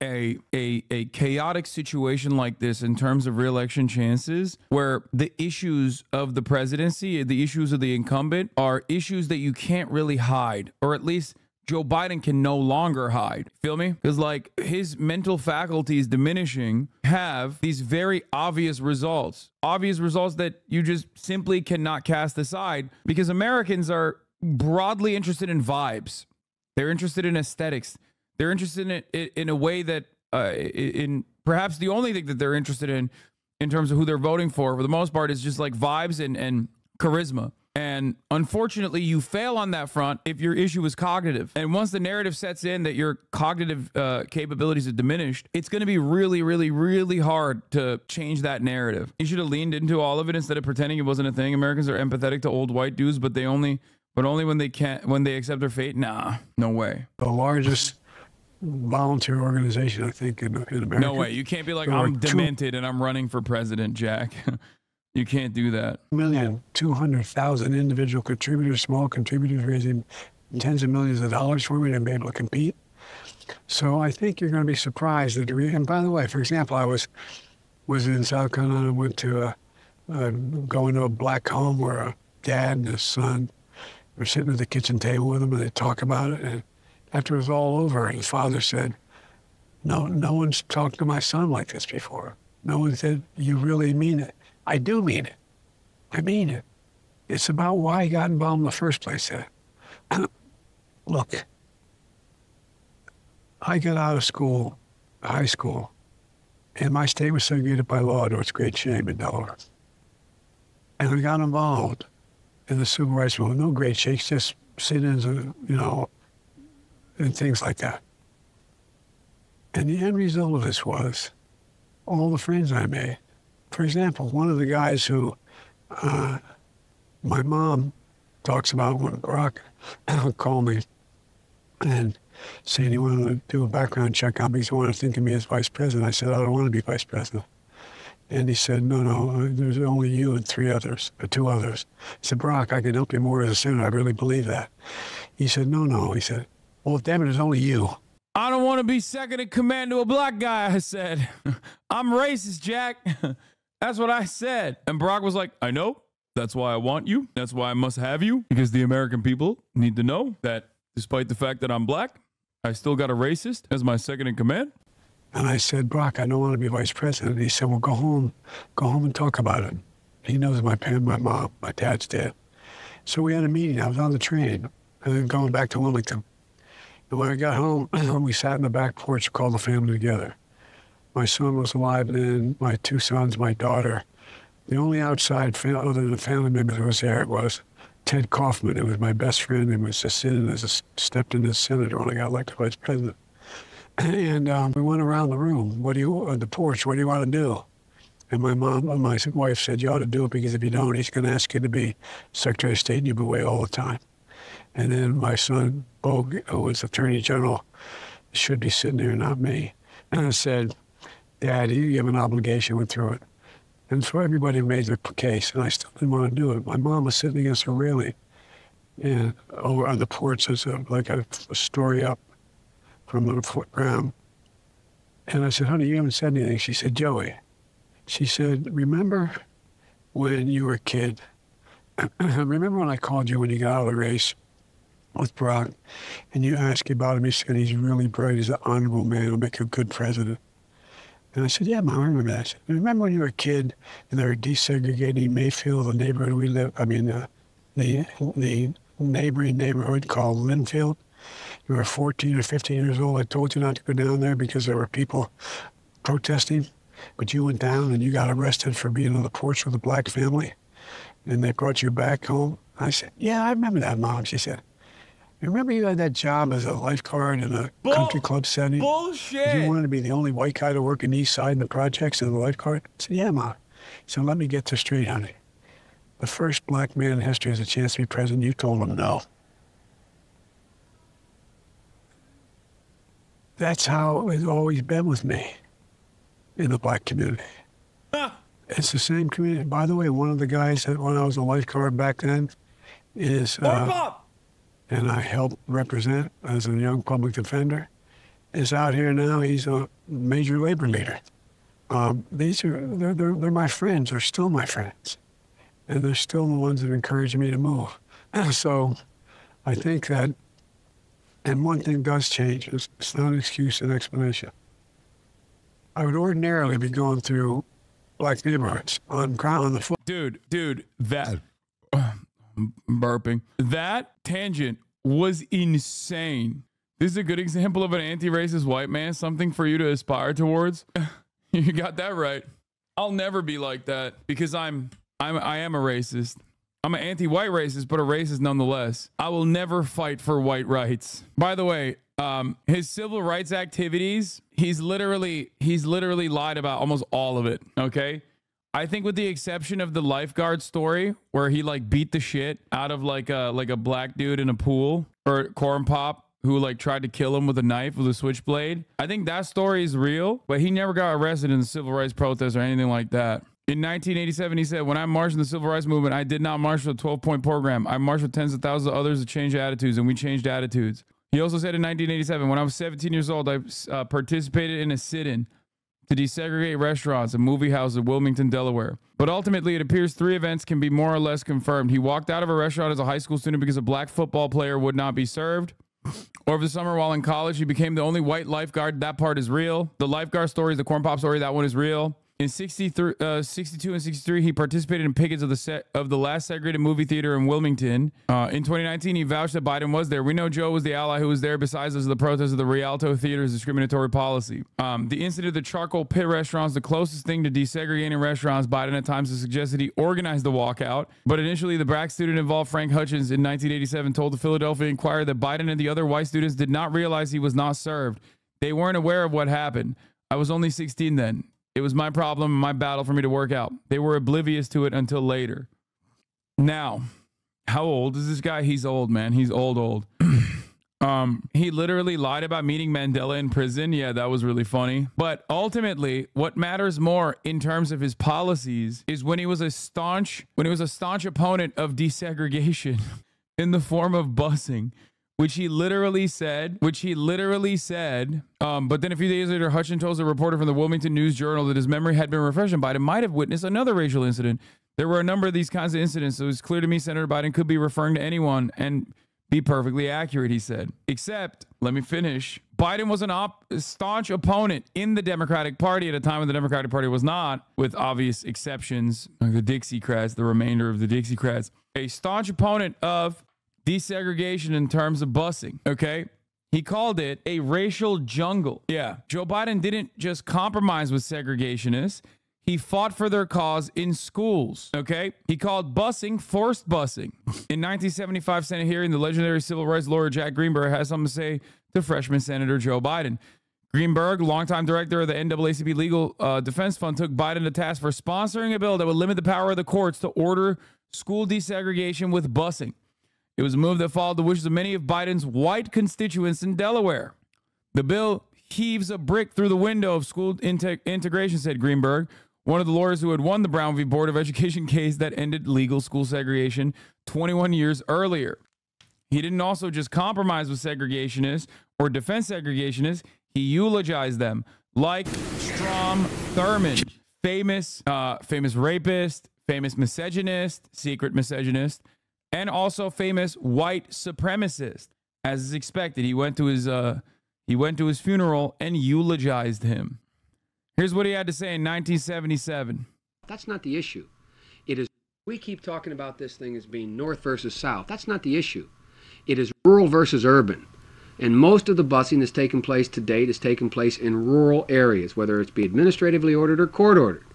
a chaotic situation like this in terms of re-election chances, where the issues of the presidency, the issues of the incumbent, are issues that you can't really hide, or at least Joe Biden can no longer hide. Feel me? Because like his mental faculties diminishing have these very obvious results that you just simply cannot cast aside, because Americans are broadly interested in vibes. They're interested in aesthetics. They're interested in it in a way that in perhaps the only thing that they're interested in terms of who they're voting for the most part is just like vibes and charisma. And unfortunately, you fail on that front if your issue is cognitive. And once the narrative sets in that your cognitive capabilities are diminished, it's going to be really, really, really hard to change that narrative. You should have leaned into all of it instead of pretending it wasn't a thing. Americans are empathetic to old white dudes, but they only but only when they accept their fate. Nah, no way. The largest volunteer organization, I think, in America. No way. You can't be like, I'm demented and I'm running for president, Jack. You can't do that. 200,000 individual contributors, small contributors, raising tens of millions of dollars for me to be able to compete. So I think you're going to be surprised at and by the way, for example, I was in South Carolina, went to going to a black home where a dad and his son were sitting at the kitchen table with him, and they talk about it. And after it was all over, his father said, no one's talked to my son like this before. No one said, you really mean it. I do mean it. I mean it. It's about why I got involved in the first place. Look, I got out of school, high school, and my state was segregated by law to its great shame in Delaware. And I got involved in the civil rights movement. No great shakes, just sit-ins, and things like that. And the end result of this was all the friends I made. For example, one of the guys who my mom talks about when Barack called me and saying he wanted to do a background check on me because he wanted to think of me as vice president. I said, I don't want to be vice president. And he said, no, there's only you and two others. I said, Barack, I can help you more as a senator. I really believe that. He said, no. He said, well, damn it, there's only you. I don't want to be second in command to a black guy, I said. I'm racist, Jack. That's what I said. And Barack was like, I know. That's why I want you. That's why I must have you. Because the American people need to know that despite the fact that I'm black, I still got a racist as my second in command. And I said, Barack, I don't want to be vice president. And he said, well, go home and talk about it. He knows my mom, my dad's dead. So we had a meeting. I was on the train and then going back to Wilmington. And when I got home, we sat in the back porch, called the family together. My son was alive then, my two sons, my daughter. The only outside, other than the family members who was there, was Ted Kaufman. It was my best friend and was just stepped in as senator when I got elected vice president. And we went around the room. On the porch, what do you want to do? And my wife said, you ought to do it because if you don't, he's going to ask you to be Secretary of State and you'll be away all the time. And then my son, Bo, who was Attorney General, should be sitting there, not me. And I said, Dad, you have an obligation, went through it. And so everybody made their case, and I still didn't want to do it. My mom was sitting against a railing, and over on the porch, there's like a story up from the ground. And I said, honey, you haven't said anything. She said, Joey. She said, remember when you were a kid? Remember when I called you when you got out of the race with Barack, and you asked about him? He said, he's really bright. He's an honorable man. He'll make a good president. And I said, yeah, Mom, I remember that. I said, remember when you were a kid and they were desegregating Mayfield, the neighborhood we live, the neighboring neighborhood called Linfield? You were 14 or 15 years old. I told you not to go down there because there were people protesting, but you went down and you got arrested for being on the porch with a black family, and they brought you back home. I said, yeah, I remember that, Mom. She said, remember you had that job as a lifeguard in a country club setting? Bullshit. You wanted to be the only white guy to work in the East Side in the projects as a lifeguard? I said, yeah, Mom. So let me get this straight, honey. The first black man in history has a chance to be president. You told him no. That's how it's always been with me in the black community. It's the same community. By the way, one of the guys that when I was a lifeguard back then is, and I helped represent as a young public defender, is out here now. He's a major labor leader. They're my friends. They're still my friends. And they're still the ones that encourage me to move. So I think that, and one thing does change. It's not an excuse, an explanation. I would ordinarily be going through black neighborhoods on the foot. Dude, that burping. That tangent was insane. This is a good example of an anti-racist white man, something for you to aspire towards. You got that right. I'll never be like that because I am a racist. I'm an anti-white racist, but a racist nonetheless. I will never fight for white rights. By the way, his civil rights activities, he's literally lied about almost all of it, okay? I think with the exception of the lifeguard story where he like beat the shit out of like a black dude in a pool, or Corn Pop who like tried to kill him with a knife with a switchblade. I think that story is real, but he never got arrested in the civil rights protests or anything like that. In 1987, he said, when I marched in the civil rights movement, I did not march with a 12-point program. I marched with tens of thousands of others to change attitudes, and we changed attitudes. He also said in 1987, when I was 17 years old, I participated in a sit-in to desegregate restaurants and movie houses in Wilmington, Delaware. But ultimately, it appears 3 events can be more or less confirmed. He walked out of a restaurant as a high school student because a black football player would not be served. Over the summer while in college, he became the only white lifeguard. That part is real. The lifeguard story is the Corn Pop story. That one is real. In 62 and 63, he participated in pickets of the last segregated movie theater in Wilmington. In 2019, he vouched that Biden was there. We know Joe was the ally who was there besides us the protest of the Rialto Theater's discriminatory policy. The incident of the charcoal pit restaurants, the closest thing to desegregating restaurants. Biden at times has suggested he organized the walkout. But initially, the black student involved, Frank Hutchins, in 1987, told the Philadelphia Inquirer that Biden and the other white students did not realize he was not served. They weren't aware of what happened. I was only 16 then. It was my problem, my battle for me to work out. They were oblivious to it until later. Now, how old is this guy? He's old, man. He's old. He literally lied about meeting Mandela in prison. Yeah, that was really funny. But ultimately, what matters more in terms of his policies is when he was a staunch opponent of desegregation in the form of busing. Which he literally said, but then a few days later, Hutchins told a reporter from the Wilmington News Journal that his memory had been refreshed and Biden might have witnessed another racial incident. There were a number of these kinds of incidents, so it was clear to me Senator Biden could be referring to anyone and be perfectly accurate, he said. Except, let me finish, Biden was a staunch opponent in the Democratic Party at a time when the Democratic Party was not, with obvious exceptions, like the Dixiecrats, the remainder of the Dixiecrats, a staunch opponent of desegregation in terms of busing, okay? He called it a racial jungle. Yeah, Joe Biden didn't just compromise with segregationists. He fought for their cause in schools, okay? He called busing forced busing. In 1975 Senate hearing, the legendary civil rights lawyer Jack Greenberg has something to say to freshman Senator Joe Biden. Greenberg, longtime director of the NAACP Legal Defense Fund, took Biden to task for sponsoring a bill that would limit the power of the courts to order school desegregation with busing. It was a move that followed the wishes of many of Biden's white constituents in Delaware. The bill heaves a brick through the window of school integration, said Greenberg, one of the lawyers who had won the Brown v. Board of Education case that ended legal school segregation 21 years earlier. He didn't also just compromise with segregationists or defend segregationists. He eulogized them, like Strom Thurmond, famous rapist, famous misogynist, secret misogynist, and also famous white supremacist. As is expected, he went to his funeral and eulogized him. Here's what he had to say in 1977. That's not the issue. It is, we keep talking about this thing as being North versus South. That's not the issue. It is rural versus urban. And most of the busing that's taken place to date has taken place in rural areas, whether it's be administratively ordered or court ordered.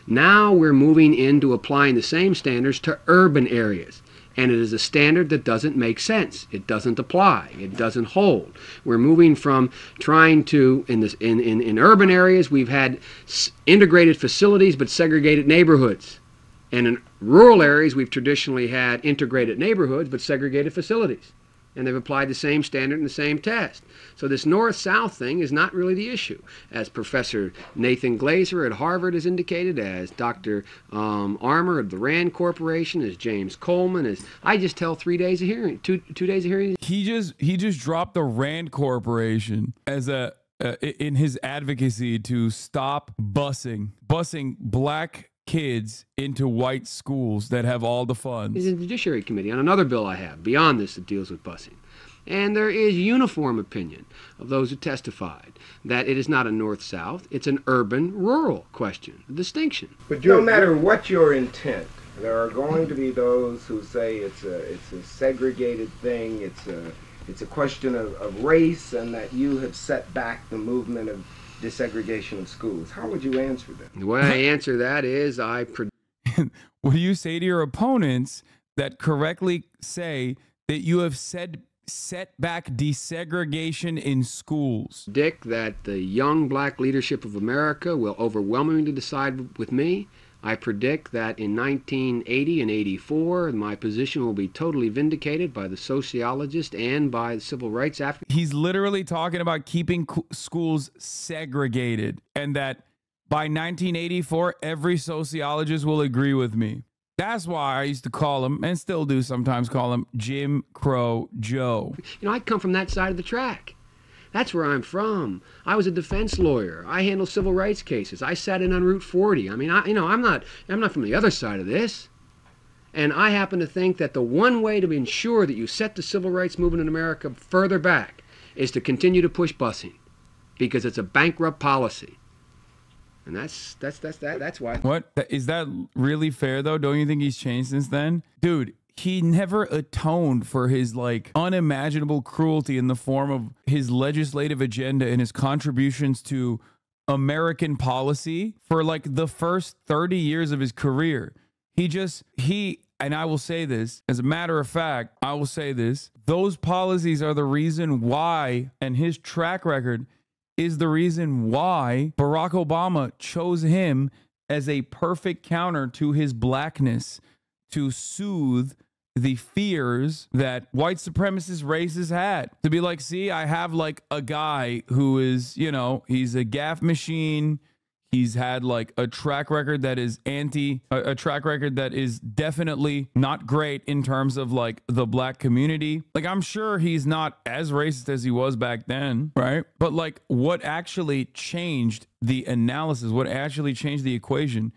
Now we're moving into applying the same standards to urban areas. And it is a standard that doesn't make sense. It doesn't apply. It doesn't hold. We're moving from trying to, in urban areas, we've had integrated facilities but segregated neighborhoods. And in rural areas, we've traditionally had integrated neighborhoods but segregated facilities. And they've applied the same standard and the same test. So this North-South thing is not really the issue. As Professor Nathan Glazer at Harvard has indicated, as Dr. Armour of the Rand Corporation, as James Coleman, as I just tell 3 days of hearing, two days of hearing. He just dropped the Rand Corporation as in his advocacy to stop busing black kids into white schools that have all the funds. He's in the Judiciary Committee on another bill I have beyond this that deals with busing. And there is uniform opinion of those who testified that it is not a north-south, it's an urban-rural question, a distinction. But no matter what your intent, there are going to be those who say it's a segregated thing, it's a question of race, and that you have set back the movement of desegregation of schools. How would you answer that? The way I answer that is what do you say to your opponents that correctly say that you have set back desegregation in schools? Dick, that the young black leadership of America will overwhelmingly decide with me I predict that in 1980 and 84, my position will be totally vindicated by the sociologists and by the civil rights advocates. He's literally talking about keeping schools segregated, and that by 1984, every sociologist will agree with me. That's why I used to call him, and still do sometimes call him, Jim Crow Joe. You know, I come from that side of the track. That's where I'm from. I was a defense lawyer. I handle civil rights cases. I sat in on Route 40. I mean, I'm not from the other side of this. And I happen to think that the one way to ensure that you set the civil rights movement in America further back is to continue to push busing, because it's a bankrupt policy. And that's why. What? Is that really fair, though? Don't you think he's changed since then? Dude, he never atoned for his, like, unimaginable cruelty in the form of his legislative agenda and his contributions to American policy for, like, the first 30 years of his career. And I will say this, as a matter of fact, I will say this, those policies are the reason why, and his track record is the reason why Barack Obama chose him as a perfect counter to his blackness, to soothe the fears that white supremacist races had. To be like, see, I have like a guy who is, you know, he's a gaffe machine. He's had like a track record that is a track record that is definitely not great in terms of like the black community. Like, I'm sure he's not as racist as he was back then, right? But like, what actually changed the analysis, what actually changed the equation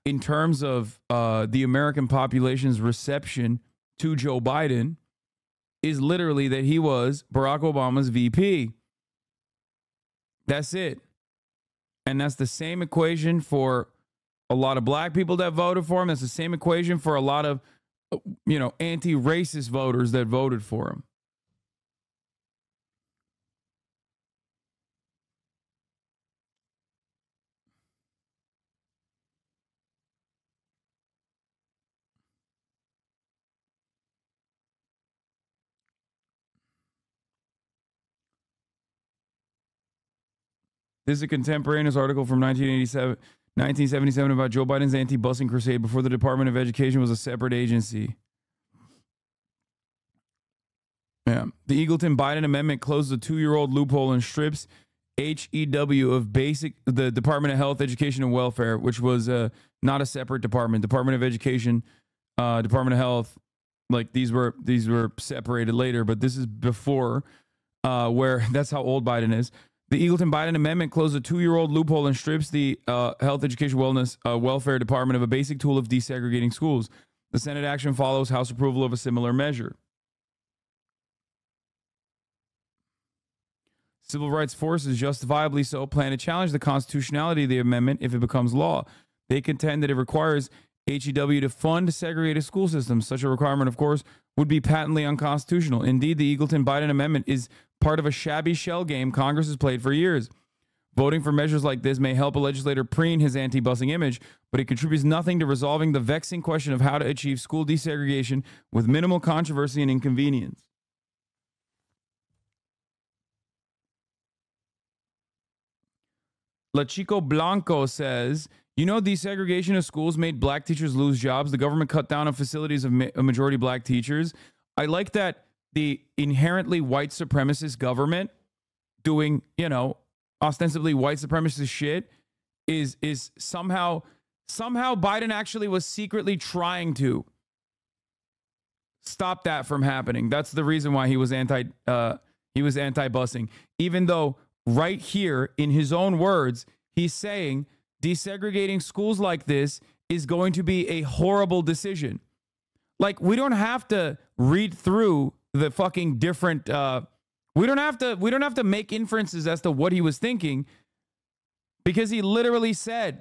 in terms of the American population's reception to Joe Biden is literally that he was Barack Obama's VP. That's it. And that's the same equation for a lot of black people that voted for him. That's the same equation for a lot of, you know, anti-racist voters that voted for him. This is a contemporaneous article from 1977 about Joe Biden's anti-busing crusade before the Department of Education was a separate agency. Yeah. The Eagleton-Biden amendment closed the 2-year-old loophole and strips HEW of the Department of Health, Education, and Welfare, which was not a separate department. Department of Education, Department of Health, like these were separated later, but this is before, where that's how old Biden is. The Eagleton-Biden amendment closed a 2-year-old loophole and strips the Health, Education, Wellness, Welfare Department of a basic tool of desegregating schools. The Senate action follows House approval of a similar measure. Civil rights forces, justifiably so, plan to challenge the constitutionality of the amendment if it becomes law. They contend that it requires HEW to fund segregated school systems. Such a requirement, of course, would be patently unconstitutional. Indeed, the Eagleton-Biden amendment is part of a shabby shell game Congress has played for years. Voting for measures like this may help a legislator preen his anti-busing image, but it contributes nothing to resolving the vexing question of how to achieve school desegregation with minimal controversy and inconvenience. La Chico Blanco says, you know, desegregation of schools made black teachers lose jobs. The government cut down on facilities of a majority black teachers. I like that the inherently white supremacist government doing, you know, ostensibly white supremacist shit is somehow Biden actually was secretly trying to stop that from happening. That's the reason why he was anti-busing, even though right here in his own words, he's saying desegregating schools like this is going to be a horrible decision. Like, we don't have to read through the fucking different, we don't have to make inferences as to what he was thinking, because he literally said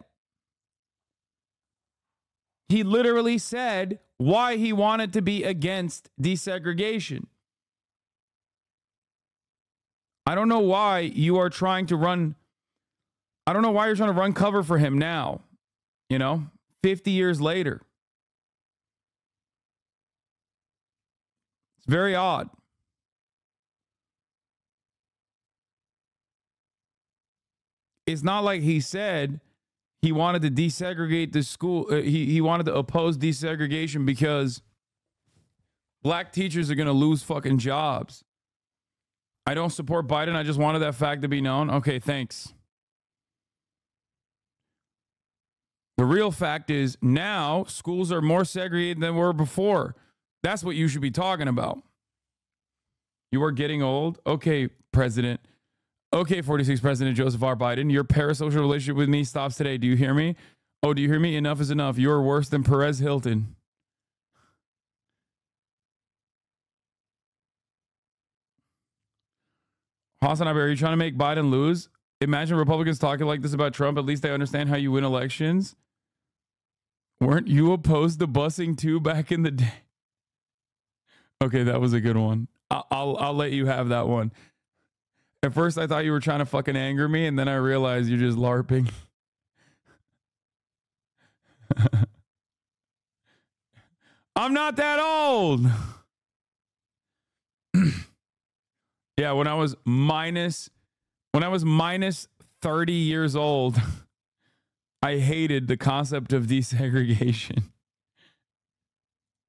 why he wanted to be against desegregation. I don't know why you're trying to run cover for him now, you know, 50 years later. It's very odd. It's not like he said he wanted to desegregate the school. He wanted to oppose desegregation because black teachers are going to lose fucking jobs. I don't support Biden. I just wanted that fact to be known. Okay, thanks. The real fact is now schools are more segregated than were before. That's what you should be talking about. You are getting old. Okay, President. Okay, 46 President Joseph R. Biden, your parasocial relationship with me stops today. Do you hear me? Oh, do you hear me? Enough is enough. You're worse than Perez Hilton. HasanAbi, are you trying to make Biden lose? Imagine Republicans talking like this about Trump. At least they understand how you win elections. Weren't you opposed to busing too back in the day? Okay, that was a good one. I'll let you have that one. At first, I thought you were trying to fucking anger me, and then I realized you're just LARPing. I'm not that old. Yeah, when I was minus 30 years old, I hated the concept of desegregation.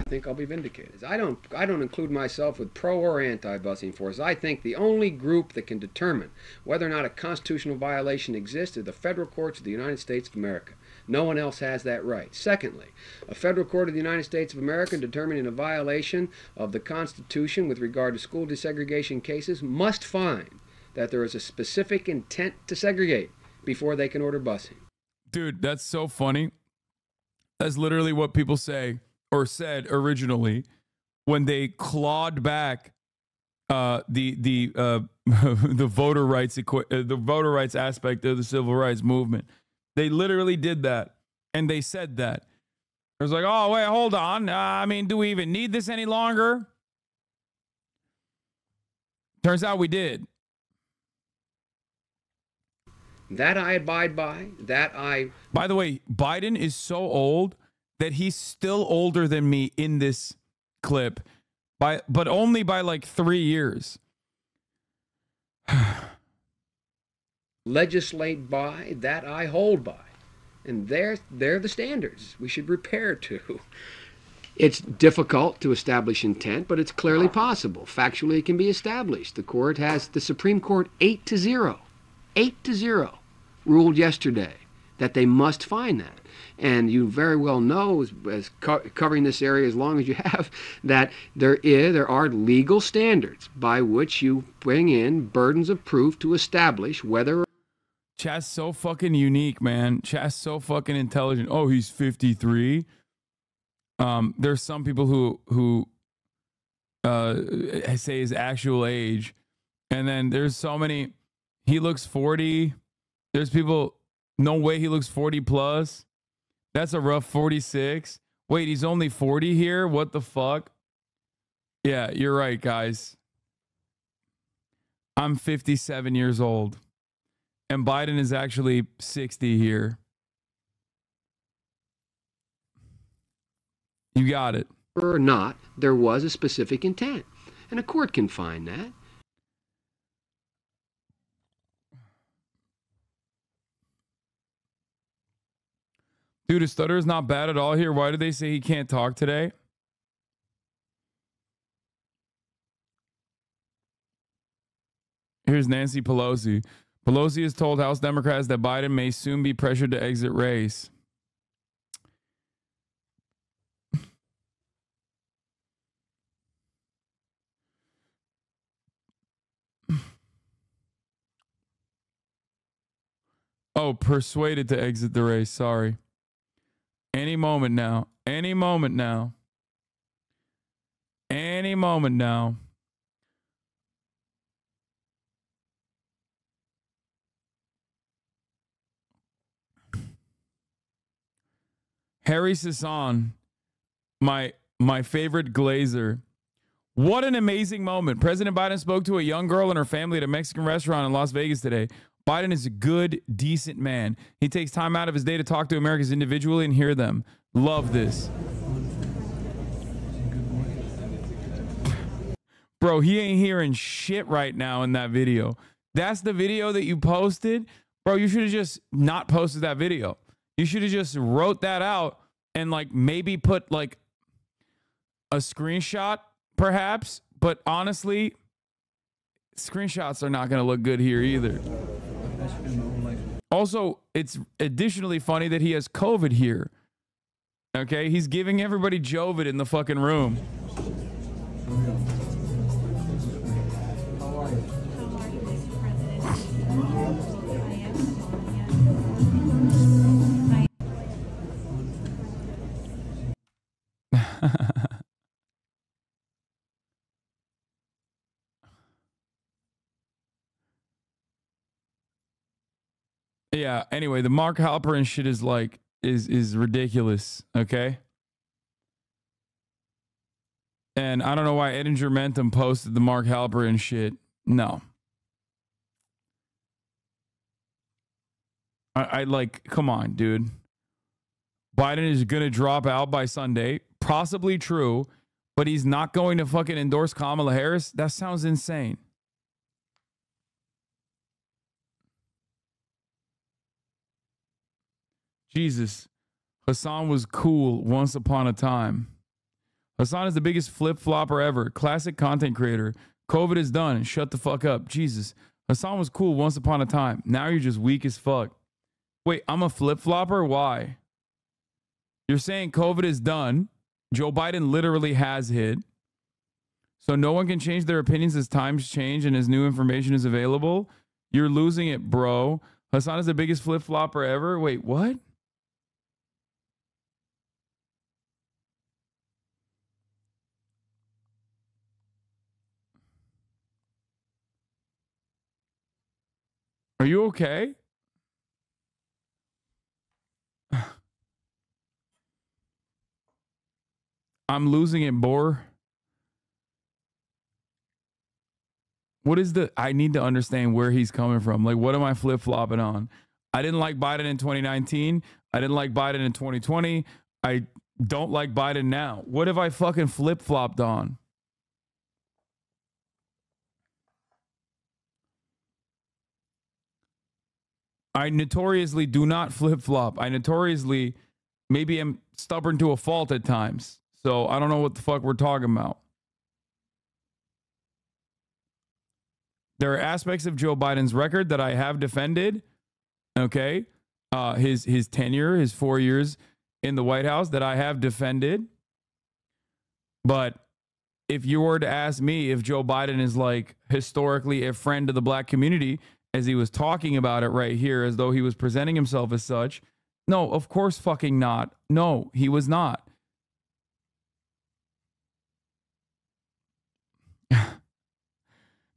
I think I'll be vindicated. I don't include myself with pro or anti-busing forces. I think the only group that can determine whether or not a constitutional violation exists is the federal courts of the United States of America. No one else has that right. Secondly, a federal court of the United States of America determining a violation of the Constitution with regard to school desegregation cases must find that there is a specific intent to segregate before they can order busing. Dude, that's so funny. That's literally what people say or said originally when they clawed back the voter rights aspect of the civil rights movement. They literally did that, and they said that. It was like, oh, wait, hold on. I mean, do we even need this any longer? Turns out we did. That I abide by. By the way, Biden is so old that he's still older than me in this clip, but only by like 3 years. Legislate by, that I hold by. And they're the standards we should repair to. It's difficult to establish intent, but it's clearly possible. Factually, it can be established. The Supreme Court 8-0 ruled yesterday that they must find that. And you very well know, as covering this area as long as you have, that there are legal standards by which you bring in burdens of proof to establish whether. Chat's so fucking unique, man. Chat's so fucking intelligent. Oh, he's 53. There's some people who say his actual age, and then there's so many. He looks 40. There's people. No way he looks 40 plus. That's a rough 46. Wait, he's only 40 here? What the fuck? Yeah, you're right, guys. I'm 57 years old. And Biden is actually 60 here. You got it. Or not, there was a specific intent. And a court can find that. Dude, his stutter is not bad at all here. Why did they say he can't talk today? Here's Nancy Pelosi. Pelosi has told House Democrats that Biden may soon be pressured to exit race. Oh, persuaded to exit the race. Sorry. Any moment now. Any moment now. Any moment now. Harry Hasan, my favorite glazer. What an amazing moment. President Biden spoke to a young girl and her family at a Mexican restaurant in Las Vegas today. Biden is a good, decent man. He takes time out of his day to talk to Americans individually and hear them. Love this. Bro, he ain't hearing shit right now in that video. That's the video that you posted? Bro, you should have just not posted that video. You should have just wrote that out and like maybe put like a screenshot perhaps. But honestly, screenshots are not going to look good here either. Also, it's additionally funny that he has COVID here. Okay, he's giving everybody Jovid in the fucking room. Yeah, anyway, the Mark Halperin shit is like is ridiculous, okay? And I don't know why Edinger Mentum posted the Mark Halperin shit. No. I like, come on, dude. Biden is going to drop out by Sunday. Possibly true, but he's not going to fucking endorse Kamala Harris? That sounds insane. Jesus. Hasan was cool once upon a time. Hasan is the biggest flip-flopper ever. Classic content creator. COVID is done. Shut the fuck up. Jesus. Hasan was cool once upon a time. Now you're just weak as fuck. Wait, I'm a flip-flopper? Why? You're saying COVID is done. Joe Biden literally has hit. So no one can change their opinions as times change and as new information is available. You're losing it, bro. Hasan is the biggest flip-flopper ever. Wait, what? Are you okay? I'm losing it, Boar. What is the... I need to understand where he's coming from. Like, what am I flip-flopping on? I didn't like Biden in 2019. I didn't like Biden in 2020. I don't like Biden now. What have I fucking flip-flopped on? I notoriously do not flip-flop. I notoriously maybe am stubborn to a fault at times. So I don't know what the fuck we're talking about. There are aspects of Joe Biden's record that I have defended. Okay. His tenure, his 4 years in the White House that I have defended. But if you were to ask me if Joe Biden is like historically a friend of the black community, as he was talking about it right here, as though he was presenting himself as such. No, of course fucking not. No, he was not.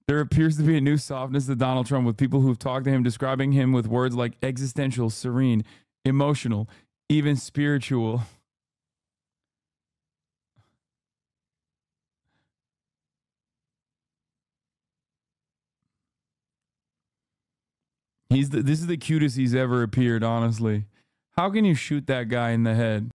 There appears to be a new softness to Donald Trump with people who've talked to him, describing him with words like existential, serene, emotional, even spiritual. This is the cutest he's ever appeared, honestly. How can you shoot that guy in the head?